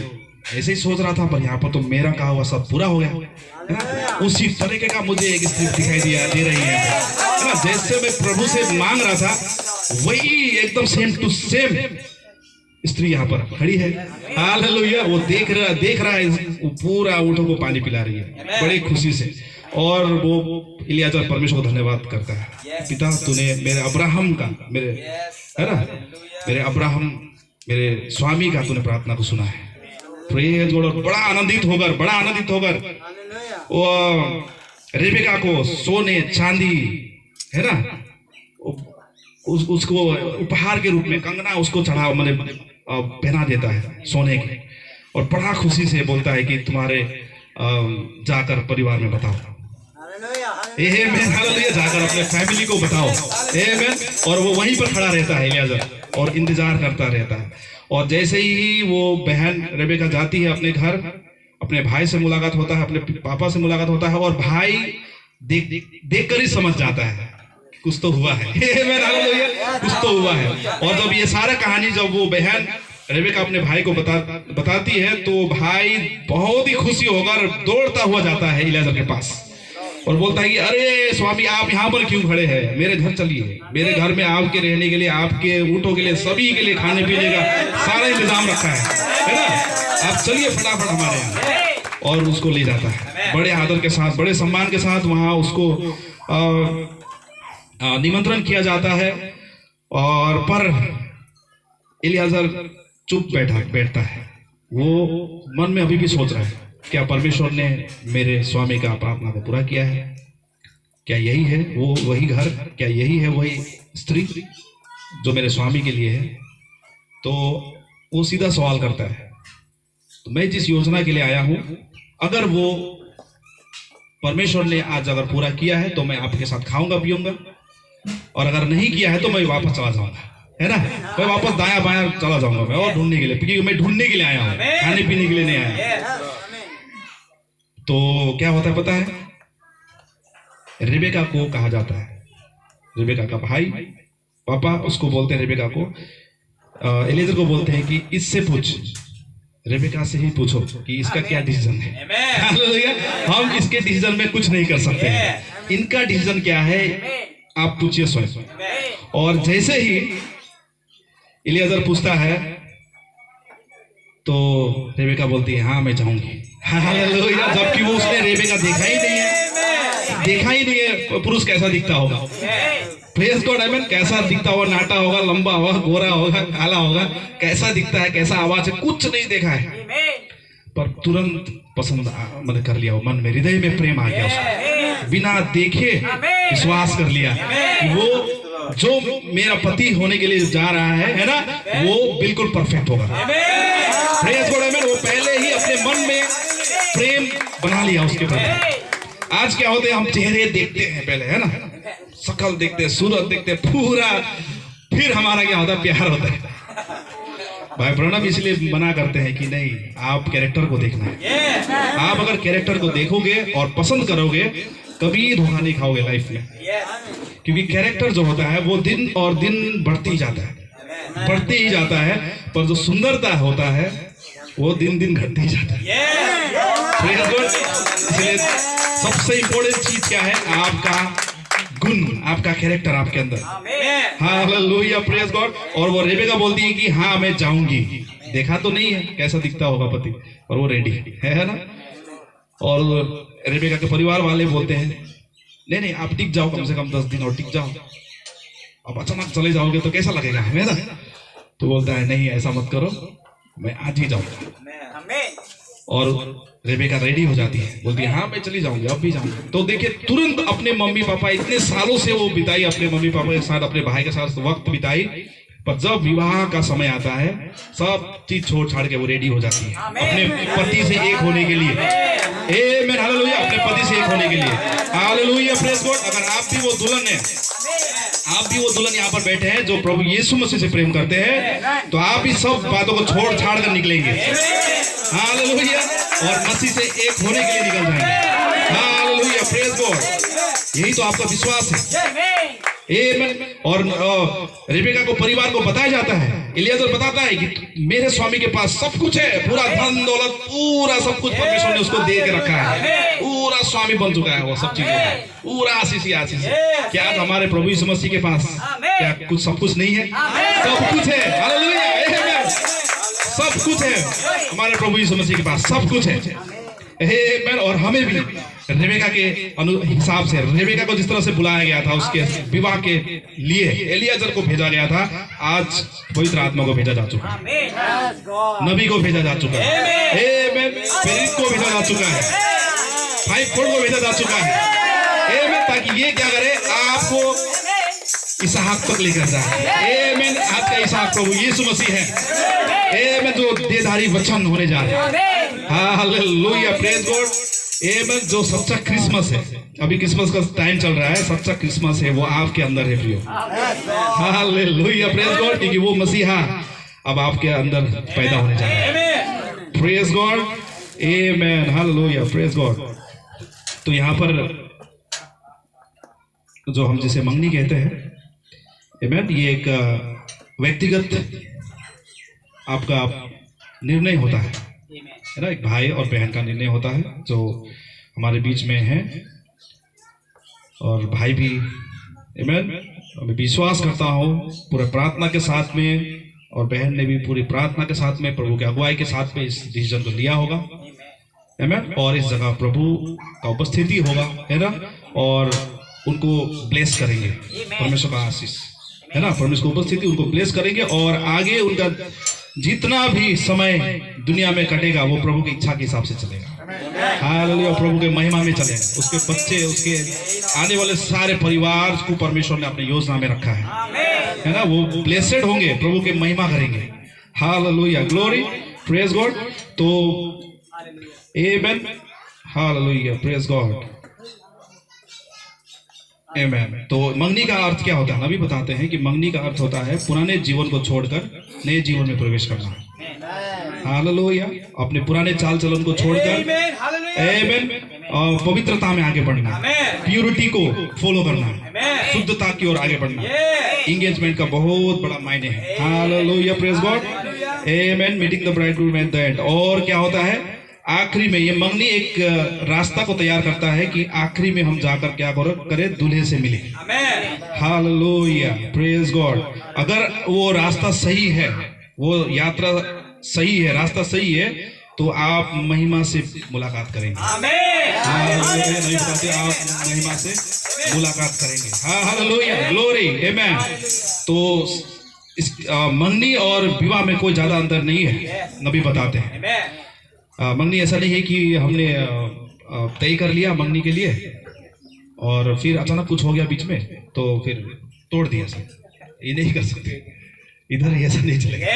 ऐसे ही सोच रहा था, पर यहाँ पर तो मेरा कहा हुआ सब पूरा हो गया, है ना। उसी तरीके का मुझे एक स्त्री दिखाई दे रही है ना, जैसे मैं प्रभु से मांग रहा था वही एकदम सेम टू सेम स्त्री यहाँ पर खड़ी है। हालेलुया। वो देख रहा है, वो पूरा ऊँटों को पानी पिला रही है बड़ी खुशी से, और वो इलियाजर परमेश्वर को धन्यवाद करता है, पिता तूने मेरे अब्राहम का, मेरे, है ना, मेरे अब्राहम, मेरे स्वामी का तूने प्रार्थना को सुना है। Praise God. बड़ा आनंदित होकर वो रेबेका को सोने चांदी, है ना, उसको उपहार के रूप में कंगना उसको चढ़ा, मतलब पहना देता है सोने के, और बड़ा खुशी से बोलता है कि तुम्हारे जाकर परिवार में बताओ, जाकर अपने फैमिली को बताओ। और वो वहीं पर खड़ा रहता है इलियाजर, और इंतजार करता रहता है। और जैसे ही वो बहन रेबेका जाती है अपने घर, अपने भाई से मुलाकात होता है, अपने पापा से मुलाकात होता है, और भाई देख कर ही समझ जाता है कुछ तो हुआ है, कुछ तो हुआ है। और जब ये सारा कहानी जब वो बहन रेबेका अपने भाई को बताती है, तो भाई बहुत ही खुशी होकर दौड़ता हुआ जाता है इलियाजर के पास, और बोलता है कि अरे स्वामी, आप यहाँ पर क्यों खड़े हैं, मेरे घर चलिए, मेरे घर में आपके रहने के लिए, आपके ऊँटों के लिए, सभी के लिए खाने पीने का सारा इंतजाम रखा है ना, आप चलिए फटाफट हमारे यहाँ। और उसको ले जाता है बड़े आदर के साथ, बड़े सम्मान के साथ, वहाँ उसको निमंत्रण किया जाता है। और पर इलियाजर चुप बैठता है, वो मन में अभी भी सोच रहा है, क्या परमेश्वर ने मेरे स्वामी का प्रार्थना को पूरा किया है? क्या यही है वो वही घर? क्या यही है वही स्त्री जो मेरे स्वामी के लिए है? तो वो सीधा सवाल करता है, तो मैं जिस योजना के लिए आया हूं, अगर वो परमेश्वर ने आज अगर पूरा किया है तो मैं आपके साथ खाऊंगा पीऊंगा, और अगर नहीं किया है तो मैं वापस चला जाऊंगा, है ना, मैं वापस दाया बाया चला जाऊंगा मैं, और ढूंढने के लिए, क्योंकि मैं ढूंढने के लिए आया हूँ, खाने पीने के लिए नहीं आया। तो क्या होता है पता है, रेबेका को कहा जाता है, रेबेका का भाई, पापा उसको बोलते हैं रेबेका को, एलिएजर को बोलते हैं कि इससे पूछ, रेबेका से ही पूछो कि इसका क्या डिसीजन है। हालेलुया। हम इसके डिसीजन में कुछ नहीं कर सकते हैं। इनका डिसीजन क्या है आप पूछिए स्वयं। और जैसे ही इलियाजर पूछता है तो रेबेका बोलती है हाँ मैं जाऊंगी। हालेलुया। जबकि वो उसने रेबेका देखा ही नहीं है, देखा ही नहीं है पुरुष कैसा दिखता होगा। प्रेज गॉड, आमीन। कैसा दिखता होगा, नाटा होगा, लंबा होगा, गोरा होगा, काला होगा, कैसा दिखता है, कैसा आवाज है, कुछ नहीं देखा है, पर तुरंत पसंद मतलब कर लिया। मन में, हृदय में प्रेम आ गया उसको, बिना देखे विश्वास कर लिया कि वो जो मेरा पति होने के लिए जा रहा है ना, वो बिल्कुल परफेक्ट होगा। प्रेज गॉड, आमीन। वो पहले ही अपने मन में प्रेम बना लिया उसके प्रति। आज क्या होते हैं, हम चेहरे देखते हैं पहले, है ना, शकल देखते हैं, सूरत देखते हैं पूरा, फिर हमारा क्या होता है, प्यार होता है। भाई प्रणव इसलिए मना करते हैं कि नहीं, आप कैरेक्टर को देखना है। आप अगर कैरेक्टर को देखोगे और पसंद करोगे, कभी धोखा नहीं खाओगे लाइफ में। क्योंकि कैरेक्टर जो होता है वो दिन और दिन बढ़ते ही जाता है, बढ़ते ही जाता है, पर जो सुंदरता होता है वो दिन दिन घटते ही जाता है। इसलिए सबसे इंपॉर्टेंट चीज क्या है, आपका गुण, आपका कैरेक्टर आपके अंदर। Hallelujah, praise God. और वो रेबेका बोलती है कि हाँ मैं जाऊंगी। देखा तो नहीं है कैसा दिखता होगा पति, और वो रेडी है ना। और रेबेका के परिवार वाले बोलते हैं नहीं नहीं आप टिक जाओ, कम से कम 10 दिन और टिक जाओ, अब अचानक चले जाओगे तो कैसा लगेगा, है ना। तो बोलता है नहीं ऐसा मत करो, मैं आज ही जाऊंगा। और रेबेका रेडी हो जाती है, बोलती है हाँ मैं चली जाऊंगी, अब भी जाऊंगी। तो देखिए तुरंत अपने मम्मी पापा, इतने सालों से वो बिताई अपने मम्मी पापा के साथ, अपने भाई के साथ वक्त बिताई, पर जब विवाह का समय आता है सब चीज छोड़ छाड़ के वो रेडी हो जाती है अपने पति से एक होने के लिए। आमीन, हालेलुया। अपने पति से एक होने के लिए, हालेलुया, प्रेज गॉड। अगर आप भी वो दुल्हन है, आप भी वो दुल्हन यहाँ पर बैठे हैं जो प्रभु यीशु मसीह से प्रेम करते हैं, तो आप भी सब बातों को छोड़ छाड़ कर निकलेंगे, हालेलुया, और मसीह से एक होने के लिए निकल जाएंगे। Hallelujah, praise God. यही तो आपका विश्वास है। आमीन। और रेबेका को, परिवार को बताया जाता है, इलियाजर बताता है कि मेरे स्वामी के पास सब कुछ है, पूरा धन दौलत, पूरा सब कुछ परमेश्वर ने उसको दे के रखा है, पूरा स्वामी बन चुका है वो सब चीजें, पूरा आशीष ही आशीष है। क्या आज हमारे प्रभु यीशु मसीह के पास क्या कुछ सब कुछ नहीं है? सब कुछ है। हालेलुया, आमीन। सब कुछ है हमारे प्रभु यीशु मसीह के पास, सब कुछ है। आमीन। और हमें भी रेबेका के हिसाब से, रेबेका को जिस तरह से बुलाया गया था उसके विवाह के लिए, एलियाजर को भेजा गया था, आज पवित्र आत्मा को भेजा जा चुका है, नबी को भेजा जा चुका है, प्रेरित को भेजा जा चुका है, 5 को भेजा जा चुका है, ताकि ये क्या करे, आपको इसहाक तक लेकर जाए। आमीन। आपका इसहाक प्रभु यीशु मसीह है, आमीन, जो देहधारी वचन होने जा रहे हैं। Hallelujah, praise God. आमीन। जो सच्चा क्रिसमस है, अभी क्रिसमस का टाइम चल रहा है, सच्चा क्रिसमस है वो आपके अंदर है प्रियो। Hallelujah, praise God. क्योंकि वो मसीहा अब आपके अंदर पैदा होने जा रहा है। Praise God, amen, hallelujah, praise God. तो यहाँ पर जो हम जिसे मंगनी कहते हैं, आमीन, ये एक व्यक्तिगत आपका निर्णय होता है ना, एक भाई और बहन का निर्णय होता है जो हमारे बीच में है। और भाई भी, आमीन, मैं विश्वास करता हूँ पूरे प्रार्थना के साथ में, और बहन ने भी पूरी प्रार्थना के साथ में, प्रभु के अगुवाई के साथ में इस डिसीजन को लिया होगा, आमीन। और इस जगह प्रभु का उपस्थिति होगा, है ना, और उनको ब्लेस करेंगे, परमेश्वर का आशीष, है ना, परमेश्वर की उपस्थिति उनको ब्लेस करेंगे, और आगे उनका जितना भी समय दुनिया में कटेगा वो प्रभु की इच्छा के हिसाब से चलेगा। हालेलुया, प्रभु के महिमा में चलेगा। उसके बच्चे, उसके आने वाले सारे परिवार को परमेश्वर ने अपनी योजना में रखा है ना, वो ब्लेसेड होंगे, प्रभु के महिमा करेंगे। Hallelujah, glory, praise God. तो आमीन, हालेलुया, प्रेज गॉड, आमीन। तो मंगनी का अर्थ क्या होता है? नबी बताते हैं कि मंगनी का अर्थ होता है पुराने जीवन को छोड़कर नए जीवन में प्रवेश करना। हालेलुया, अपने पुराने चाल चलन को छोड़कर, आमीन, पवित्रता में आगे बढ़ना, प्यूरिटी को फॉलो करना, शुद्धता की ओर आगे बढ़ना। एंगेजमेंट का बहुत बड़ा मायने है। Hallelujah, praise God, amen, meeting the bridegroom at the end. और क्या होता है आखिरी में, ये मंगनी एक रास्ता को तैयार करता है कि आखिरी में हम जाकर क्या करें, दूल्हे से मिले। Hallelujah, praise God. अगर वो रास्ता सही है, वो यात्रा सही है, रास्ता सही है, तो आप महिमा से मुलाकात करेंगे। नहीं बताते, आप महिमा से मुलाकात करेंगे। हालेलुया, ग्लोरी, आमेन। तो इस मंगनी और विवाह में कोई ज्यादा अंतर नहीं है, नबी बताते हैं। मंगनी ऐसा नहीं है कि हमने तय कर लिया मंगनी के लिए और फिर अचानक कुछ हो गया बीच में तो फिर तोड़ दिया सब, ये नहीं कर सकते। इधर ऐसा नहीं चलेगा।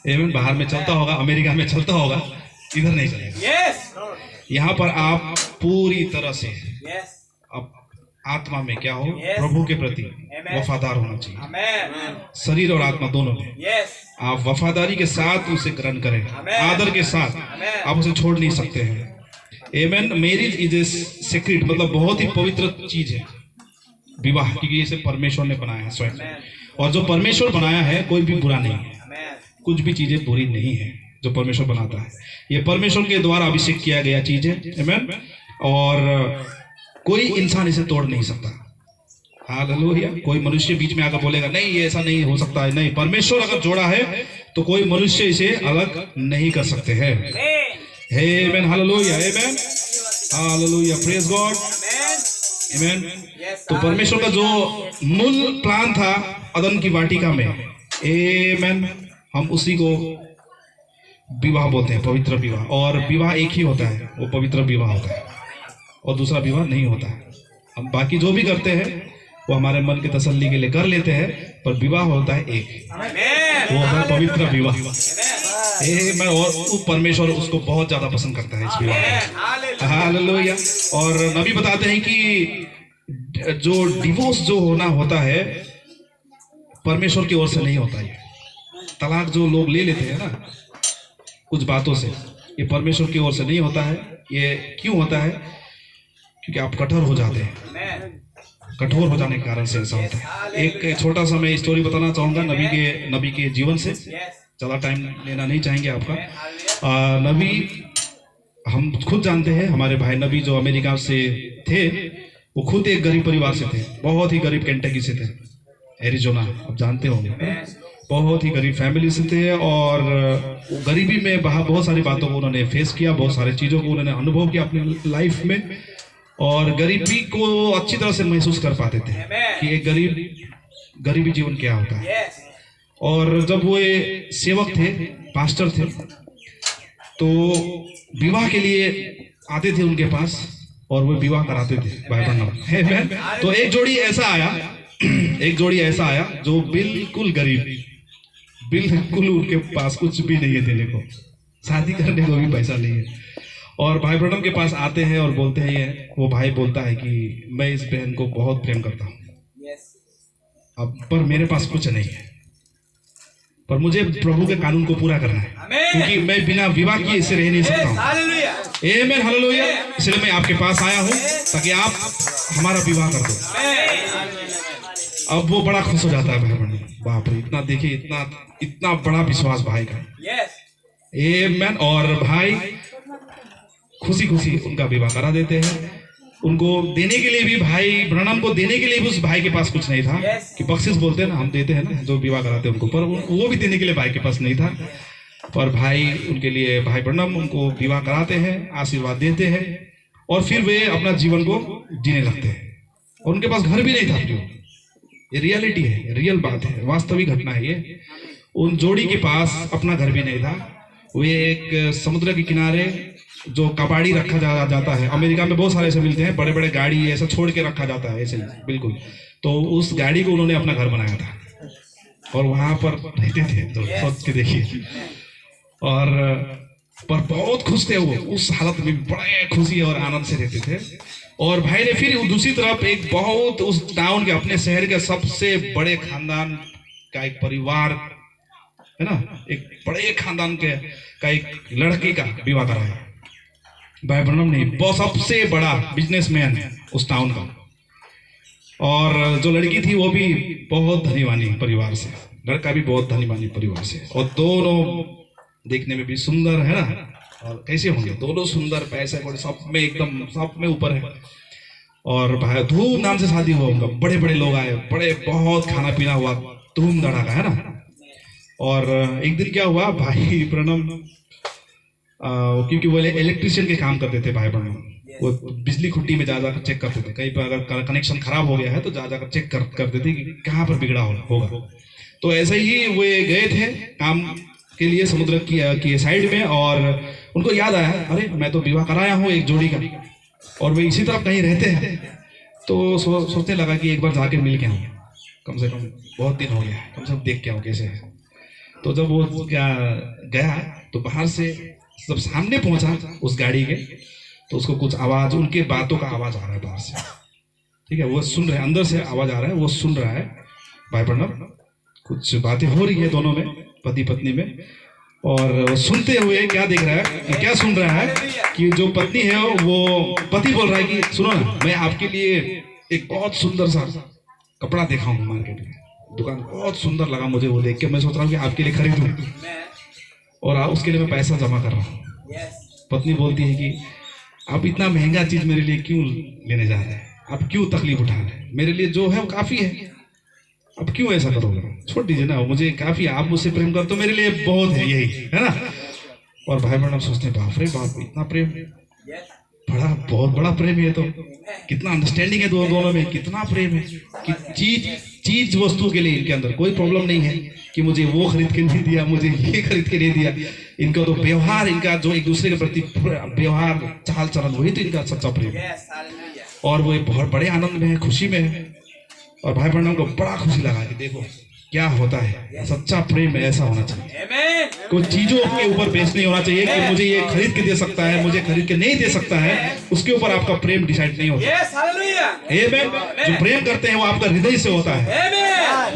एवं बाहर में चलता होगा, अमेरिका में चलता होगा, इधर नहीं चलेगा। यहाँ पर आप पूरी तरह से अब आत्मा में क्या हो, प्रभु के प्रति वफादार होना चाहिए, शरीर और आत्मा दोनों में। आप वफादारी के साथ उसे ग्रहण करें, आदर के साथ, आप उसे छोड़ नहीं सकते हैं। आमेन। मैरिज इज ए सीक्रेट, मतलब बहुत ही पवित्र चीज है विवाह, क्योंकि इसे परमेश्वर ने बनाया है स्वयं, और जो परमेश्वर बनाया है कोई भी बुरा नहीं है, कुछ भी चीजें बुरी नहीं है जो परमेश्वर बनाता है। ये परमेश्वर के द्वारा अभिषेक किया गया चीज है। आमेन। और कोई इंसान इसे तोड़ नहीं सकता। हालेलुया। कोई मनुष्य बीच में आकर बोलेगा नहीं ये ऐसा नहीं हो सकता है, नहीं, परमेश्वर अगर जोड़ा है तो कोई मनुष्य इसे अलग नहीं कर सकते हैं। आमेन, हालेलुया, आमेन, हालेलुया, प्रेज गॉड, आमेन। तो परमेश्वर का जो मूल प्लान था अदन की वाटिका में, आमेन, हम उसी को विवाह बोलते हैं, पवित्र विवाह। और विवाह एक ही होता है, वो पवित्र विवाह होता है, और दूसरा विवाह नहीं होता है। हम बाकी जो भी करते हैं वो हमारे मन की तसल्ली के लिए कर लेते हैं, पर विवाह होता है एक, वो होता है पवित्र विवाह। मैं और वो परमेश्वर उसको बहुत ज्यादा पसंद करता है इस विवाह। हालेलुया। और नबी बताते हैं कि जो डिवोर्स जो होना होता है परमेश्वर की ओर से नहीं होता है। तलाक जो लोग ले लेते हैं ना कुछ बातों से, ये परमेश्वर की ओर से नहीं होता है। ये क्यों होता है? क्योंकि आप कठोर हो जाते हैं, कठोर हो जाने के कारण से ऐसा होता है। एक छोटा सा मैं स्टोरी बताना चाहूंगा नबी के जीवन से, ज़्यादा टाइम लेना नहीं चाहेंगे आपका। नबी हम खुद जानते हैं, हमारे भाई नबी जो अमेरिका से थे वो खुद एक गरीब परिवार से थे, बहुत ही गरीब, केंटकी से थे, एरिजोना, आप जानते होंगे, बहुत ही गरीब फैमिली से थे। और वो गरीबी में बहुत सारी बातों को उन्होंने फेस किया, बहुत सारी चीज़ों को उन्होंने अनुभव किया अपनी लाइफ में, और गरीबी को अच्छी तरह से महसूस कर पाते थे कि एक गरीबी जीवन क्या होता है। और जब वो सेवक थे, पास्टर थे, तो विवाह के लिए आते थे उनके पास और वो विवाह कराते थे बाइबल। तो एक जोड़ी ऐसा आया जो बिल्कुल गरीब, बिल्कुल उनके पास कुछ भी नहीं है देने को, शादी करने को भी पैसा नहीं है। और भाई ब्रनम के पास आते हैं और बोलते हैं, वो भाई बोलता है कि मैं इस बहन को बहुत प्रेम करता हूँ, अब पर मेरे पास कुछ नहीं है, पर मुझे प्रभु के कानून को पूरा करना है, क्योंकि मैं बिना विवाह किए इससे रह नहीं सकता हूँ। आमीन, हालेलुया। इसलिए मैं आपके पास आया हूँ ताकि आप हमारा विवाह कर दो। अब वो बड़ा खुश हो जाता है भाई ब्रनम, बाप रे, इतना देखिए, इतना बड़ा विश्वास भाई का। आमीन। और भाई खुशी खुशी उनका विवाह करा देते हैं। उनको देने के लिए भी, भाई ब्रनम को देने के लिए भी उस भाई के पास कुछ नहीं था, कि बख्शिश बोलते हैं ना, हम देते हैं ना जो विवाह कराते हैं उनको, पर वो भी देने के लिए भाई के पास नहीं था। पर भाई उनके लिए, भाई ब्रनम उनको विवाह कराते हैं, आशीर्वाद देते हैं, और फिर वे अपना जीवन को जीने लगते हैं। और उनके पास घर भी नहीं था, जो ये रियलिटी है, रियल बात है, वास्तविक घटना है ये। उन जोड़ी के पास अपना घर भी नहीं था। वे एक समुद्र के किनारे जो कबाड़ी रखा जाता है, अमेरिका में बहुत सारे ऐसे मिलते हैं, बड़े बड़े गाड़ी ऐसा छोड़ के रखा जाता है ऐसे ही बिल्कुल, तो उस गाड़ी को उन्होंने अपना घर बनाया था और वहां पर रहते थे। तो सोच के देखिए, और पर बहुत खुश थे वो, उस हालत में बड़े खुशी और आनंद से रहते थे। और भाई ने फिर दूसरी तरफ एक बहुत, उस टाउन के, अपने शहर के सबसे बड़े खानदान का एक परिवार है ना, एक बड़े खानदान का एक लड़की का विवाह कराया भाई ब्रनम ने, बहुत सबसे बड़ा बिजनेसमैन उस टाउन का। और जो लड़की थी वो भी बहुत धनीवानी परिवार से, लड़का भी बहुत धनीवानी परिवार से, और दोनों देखने में भी सुंदर है ना, और कैसे होंगे दोनों सुंदर, पैसे बड़े, सब में एकदम सब में ऊपर है। और भाई धूमधाम से शादी हुआ उनका, बड़े बड़े लोग आए, बड़े बहुत खाना पीना हुआ, धूम धड़ाका है ना। और एक दिन क्या हुआ, भाई प्रणम क्योंकि वो इलेक्ट्रिशियन के काम करते थे भाई प्रणम, वो बिजली खुट्टी में जा जाकर चेक करते थे, कहीं पर अगर कनेक्शन खराब हो गया है तो जा जाकर चेक करते थे कि कहाँ पर बिगड़ा होगा। तो ऐसे ही वो गए थे काम के लिए समुद्र की साइड में, और उनको याद आया, अरे मैं तो विवाह कराया हूँ एक जोड़ी का, और वे इसी तरफ कहीं रहते हैं। तो सोचने लगा कि एक बार जाके मिल के आऊँ, कम से कम बहुत दिन हो गया है, कम से कम देख के आऊँ कैसे है। तो जब वो गया तो बाहर से जब सामने पहुंचा उस गाड़ी के, तो उसको कुछ आवाज, उनके बातों का आवाज आ रहा है बाहर से, ठीक है, वो सुन रहे हैं, अंदर से आवाज आ रहा है, वो सुन रहा है भाई प्रणब, कुछ बातें हो रही है दोनों में, पति पत्नी में। और सुनते हुए क्या देख रहा है, क्या सुन रहा है कि जो पत्नी है वो, पति बोल रहा है कि सुनो ना, मैं आपके लिए एक बहुत सुंदर सा कपड़ा देखा हूँ मार्केट में, दुकान बहुत सुंदर लगा मुझे, वो देख के मैं सोच रहा हूँ कि आपके लिए खरीदूं, और उसके लिए मैं पैसा जमा कर रहा हूँ। पत्नी बोलती है कि आप इतना महंगा चीज मेरे लिए क्यों लेने जा रहे हैं, आप क्यों तकलीफ उठा रहे हैं, मेरे लिए जो है वो काफी है, अब क्यों ऐसा करोगे, छोड़ दीजिए ना, मुझे काफी, आप मुझसे प्रेम करते हो, मेरे लिए बहुत है, यही है ना। और भाई बहन सोचते हैं, बाप रे बाप, इतना प्रेम, बड़ा बहुत बड़ा प्रेम है, तो कितना अंडरस्टैंडिंग है दोनों में, कितना प्रेम है कि चीज वस्तु के लिए इनके अंदर कोई प्रॉब्लम नहीं है कि मुझे वो खरीद के नहीं दिया, मुझे ये खरीद के नहीं दिया। इनका तो व्यवहार, इनका जो एक दूसरे के प्रति व्यवहार, चाल चलन, वही तो इनका सच्चा प्रेम है। और वो बहुत बड़े आनंद में है, खुशी में है। और भाई बहनों को बड़ा खुशी लगा कि देखो क्या होता है, सच्चा प्रेम ऐसा होना चाहिए। कोई चीजों के ऊपर बेस नहीं होना चाहिए कि मुझे ये खरीद के दे सकता है, मुझे खरीद के नहीं दे सकता है, उसके ऊपर आपका प्रेम डिसाइड नहीं होता। जो प्रेम करते हैं वो आपका हृदय से होता है,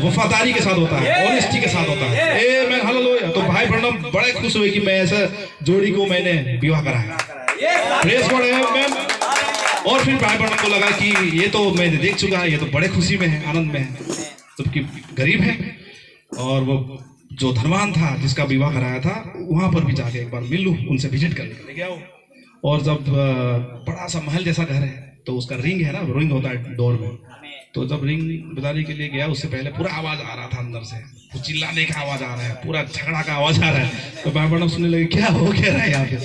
वफादारी के साथ होता है, ऑनेस्टी के साथ होता है। आमेन, हालेलुया। तो भाई बहनों बड़े खुश हुए कि मैं ऐसा जोड़ी को मैंने विवाह कराया, प्रेज गॉड, आमेन। और फिर भाई बहनों को लगा कि ये तो मैंने देख चुका है, ये तो बड़े खुशी में है, आनंद में है, जबकि गरीब है। और वो जो धनवान था जिसका विवाह कराया था, वहां पर भी जाके एक बार मिल लूं, उनसे विजिट करने गया हो। और जब बड़ा सा महल जैसा घर है, तो उसका रिंग है ना, रिंग होता है डोर में, तो जब रिंग बजाने के लिए गया, उससे पहले पूरा आवाज आ रहा था अंदर से, वो चिल्लाने का आवाज आ रहा है, पूरा झगड़ा का आवाज आ रहा है। तो भाई बहनों सुनने लगे क्या हो क्या रहा है यहाँ पे।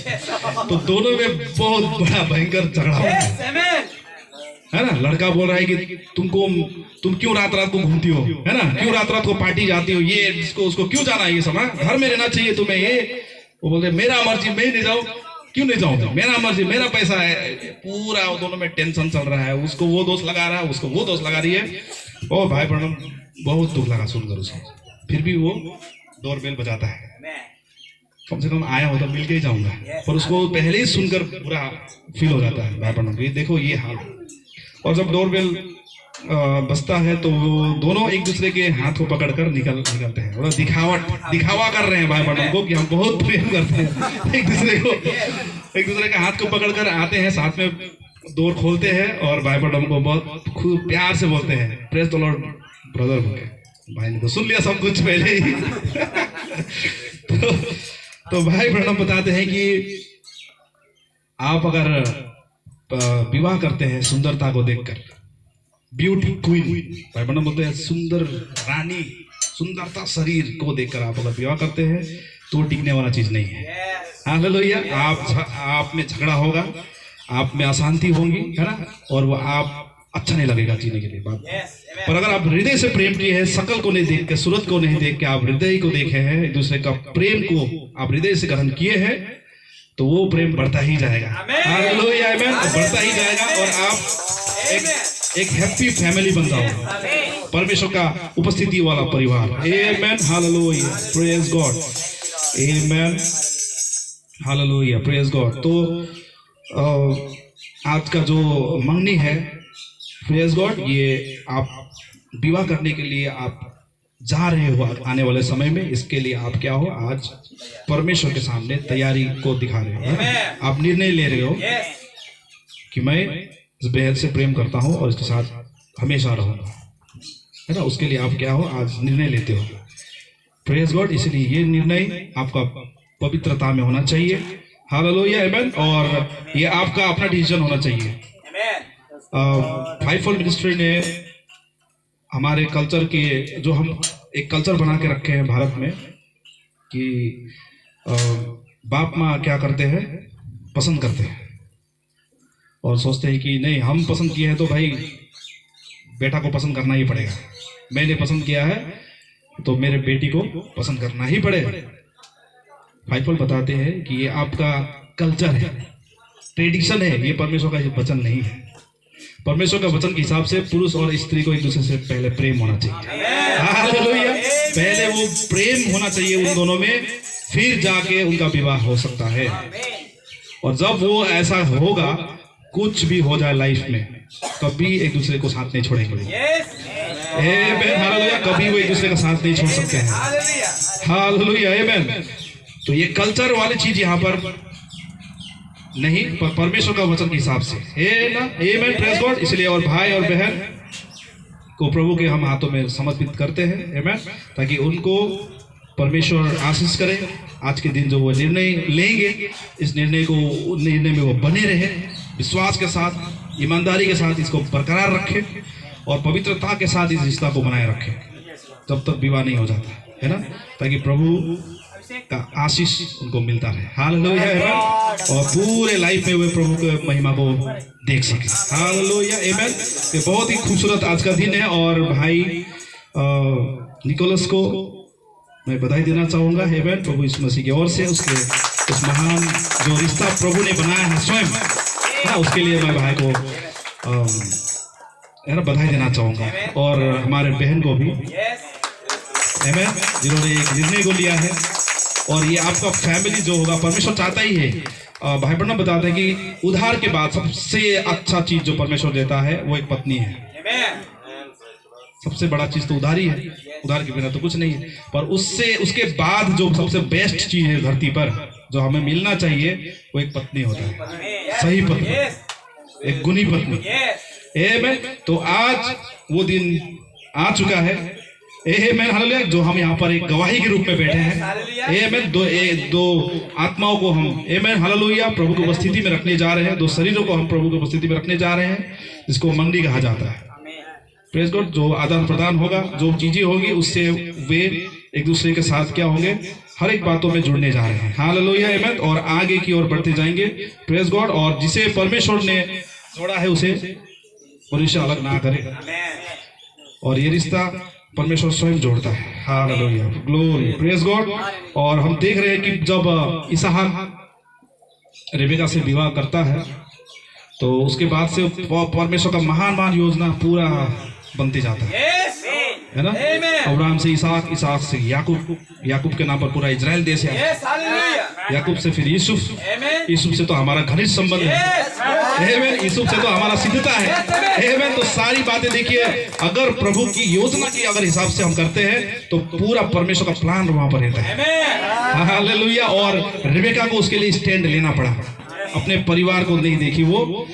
तो दोनों में बहुत बड़ा भयंकर झगड़ा हो, है ना। लड़का बोल रहा है कि तुम क्यों रात रात को घूमती हो, है ना, क्यों रात रात को पार्टी जाती हो, ये इसको उसको क्यों जाना है, ये समय घर में रहना चाहिए तुम्हें। ये वो बोलते मेरा मर्जी, मैं नहीं जाऊँ, क्यों नहीं जाऊँ, मेरा मर्जी, मेरा पैसा है। पूरा दोनों में टेंशन चल रहा है, उसको वो दोस्त लगा रहा है, उसको वो दोस्त लगा रही है। ओ भाई बहनों बहुत दुख लगा सुनकर उसको। फिर भी वो डोरबेल बजाता है, कम से कम आया हो तो मिल के ही जाऊंगा, पर उसको पहले ही सुनकर पूरा फील हो जाता है भाई बहनों, ये देखो ये हाल। और जब डोरबेल बजता है तो वो दोनों एक दूसरे के हाथ को पकड़कर निकलते हैं, और दिखावा कर रहे हैं भाई बहनों को कि हम बहुत प्रेम करते हैं एक दूसरे के हाथ को पकड़कर आते हैं, साथ में डोर खोलते हैं, और भाई बहनों को बहुत खूब प्यार से बोलते हैं प्रेज द लॉर्ड ब्रदर बोलके। भाई ने तो सुन लिया सब कुछ पहले ही। तो भाई बहनों बताते हैं कि आप अगर विवाह करते हैं सुंदरता को देखकर, ब्यूटी क्वीन, भाई बहनों बोलते हैं सुंदर रानी, सुंदरता शरीर को देखकर आप अगर विवाह करते हैं तो टिकने वाला चीज नहीं है। हालेलुया। आप में झगड़ा होगा, आप में अशांति होगी, है ना, और वो आप अच्छा नहीं लगेगा जीने के लिए बात। पर अगर आप हृदय से प्रेम किए हैं, शकल को नहीं देख के, सूरत को नहीं देख के, आप हृदय को देखे हैं, एक दूसरे का प्रेम को आप हृदय से ग्रहण किए हैं, तो वो प्रेम बढ़ता ही जाएगा। हालेलुया, आमेन। बढ़ता ही जाएगा, और आप एक हैप्पी फैमिली बन जाओगे, परमेश्वर का उपस्थिति वाला परिवार। आमेन, हालेलुया, प्रेज गॉड, आमेन, हालेलुया, प्रेज गॉड। तो आज का जो मंगनी है, प्रेज गॉड, ये आप विवाह करने के लिए आप जा रहे हो आने वाले समय में, इसके लिए आप क्या हो, आज परमेश्वर के सामने तैयारी को दिखा रहे हो। आप निर्णय ले रहे हो कि मैं इस बेहद से प्रेम करता हूं और इसके साथ हमेशा रहूंगा, है ना। उसके लिए आप क्या हो, आज निर्णय लेते हो। Praise God. इसलिए ये निर्णय आपका पवित्रता में होना चाहिए। हालेलुया, आमेन। और ये आपका अपना डिसीजन होना चाहिए। फाइवफोल्ड मिनिस्ट्री ने हमारे कल्चर के, जो हम एक कल्चर बना के रखे हैं भारत में, कि बाप माँ क्या करते हैं, पसंद करते हैं और सोचते हैं कि नहीं, हम पसंद किए हैं तो भाई बेटा को पसंद करना ही पड़ेगा। मैंने पसंद किया है तो मेरे बेटी को पसंद करना ही पड़ेगा। फाइवफोल्ड बताते हैं कि ये आपका कल्चर है, ट्रेडिशन है, ये परमेश्वर का वचन नहीं है। परमेश्वर का वचन के हिसाब से पुरुष और स्त्री को एक दूसरे से पहले प्रेम होना चाहिए। हालेलुया, पहले वो प्रेम होना चाहिए उन दोनों में, फिर जाके उनका विवाह हो सकता है। और जब वो ऐसा होगा, कुछ भी हो जाए लाइफ में, कभी एक दूसरे को साथ नहीं छोड़ेंगे। हालेलुया, कभी वो एक दूसरे का साथ नहीं छोड़ सकते हैं। हालेलुया, आमेन। तो ये कल्चर वाली चीज यहाँ पर नहीं, पर परमेश्वर का वचन के हिसाब से है ना। आमेन, प्रेज गॉड। इसलिए और भाई और बहन को प्रभु के हम हाथों में समर्पित करते हैं, आमेन, ताकि उनको परमेश्वर आशीष करे। आज के दिन जो वो निर्णय लेंगे, इस निर्णय में वो बने रहे, विश्वास के साथ, ईमानदारी के साथ इसको बरकरार रखे और पवित्रता के साथ इस रिश्ता को बनाए रखे जब तक विवाह नहीं हो जाता है ना, ताकि प्रभु का आशीष उनको मिलता रहे। हालेलुया, और पूरे लाइफ में वे प्रभु के महिमा को देख सके। हालेलुया, आमेन। ये बहुत ही खूबसूरत आज का दिन है और भाई निकोलस को मैं बधाई देना चाहूंगा, आमेन, प्रभु यीशु मसीह की ओर से, उसके उस महान जो रिश्ता प्रभु ने बनाया है स्वयं ना, उसके लिए मैं भाई को बधाई देना चाहूंगा। और हमारे बहन को भी, आमेन, जिन्होंने एक निर्णय को लिया है। और ये आपका फैमिली जो होगा, परमेश्वर चाहता ही है। भाई बहन बताते हैं कि उधार के बाद सबसे अच्छा चीज जो परमेश्वर देता है वो एक पत्नी है। सबसे बड़ा चीज तो उधार ही है, उधार के बिना तो कुछ नहीं है। पर उसके बाद जो सबसे बेस्ट चीज है धरती पर, जो हमें मिलना चाहिए, वो एक पत्नी होता है, सही पत्नी, एक गुणी पत्नी। आमेन। तो आज वो दिन आ चुका है, आमेन, हालेलुया, जो हम यहाँ पर एक गवाही के रूप में बैठे हैं। आमेन। दो आत्माओं को हम, आमेन, हालेलुया, प्रभु की उपस्थिति में रखने जा रहे हैं। दो शरीरों को हम प्रभु की उपस्थिति में रखने जा रहे हैं, जिसको मंडी कहा जाता है। Praise God. जो आदान प्रदान होगा, जो चीजें होगी, उससे वे एक दूसरे के साथ क्या होंगे, हर एक बातों में जुड़ने जा रहे हैं। हालेलुया, आमेन। और आगे की ओर बढ़ते जाएंगे। Praise God. और जिसे परमेश्वर ने जोड़ा है उसे मनुष्य अलग ना करे, और ये रिश्ता परमेश्वर स्वयं जोड़ता है। Hallelujah, glory, praise God. और हम देख रहे हैं कि जब इसहाक रेबेका से विवाह करता है, तो उसके बाद से परमेश्वर का महान योजना पूरा बनते जाता है ना। अब्राहम से इसहाक, इसहाक से याकूब, याकूब के नाम पर पूरा इजराइल देश है, याकूब से फिर यूसुफ, यूसुफ से तो हमारा घनिष्ठ संबंध है, यूसुफ से तो हमारा सिद्धता है। तो सारी बातें देखिए, अगर प्रभु की योजना की अगर हिसाब से हम करते हैं तो पूरा परमेश्वर का प्लान वहां पर रहता है। हालेलुया। और रेबेका को उसके लिए स्टैंड लेना पड़ा, अपने परिवार को नहीं देखी, वो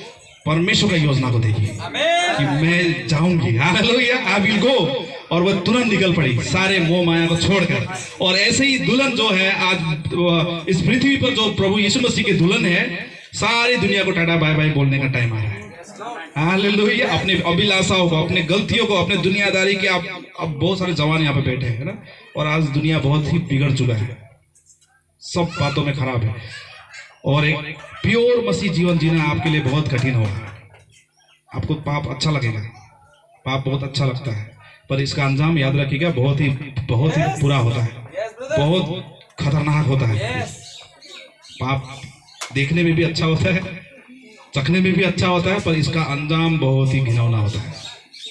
परमेश्वर का योजना को देखी कि मैं जाऊंगी। Hallelujah, I will go. और वह तुरंत निकल पड़ी सारे मोह माया को छोड़कर। और ऐसे ही दुल्हन जो है आज इस पृथ्वी पर, जो प्रभु यीशु मसीह की दुल्हन है, सारी दुनिया को टाटा बाय बाय बोलने का टाइम आया है। हालेलुया। अपने अभिलाषाओं को, अपने गलतियों को, अपने दुनियादारी के, अब बहुत सारे जवान यहाँ पे बैठे हैं ना, और आज दुनिया बहुत ही बिगड़ चुका है, सब बातों में खराब है। और एक प्योर मसीह जीवन जीना आपके लिए बहुत कठिन होगा। आपको पाप अच्छा लगेगा, पाप बहुत अच्छा लगता है, पर इसका अंजाम याद रखिएगा बहुत ही बुरा होता है, बहुत खतरनाक होता है। पाप देखने में भी अच्छा होता है, चखने में भी अच्छा होता है, पर इसका अंजाम बहुत ही घिनौना होता है,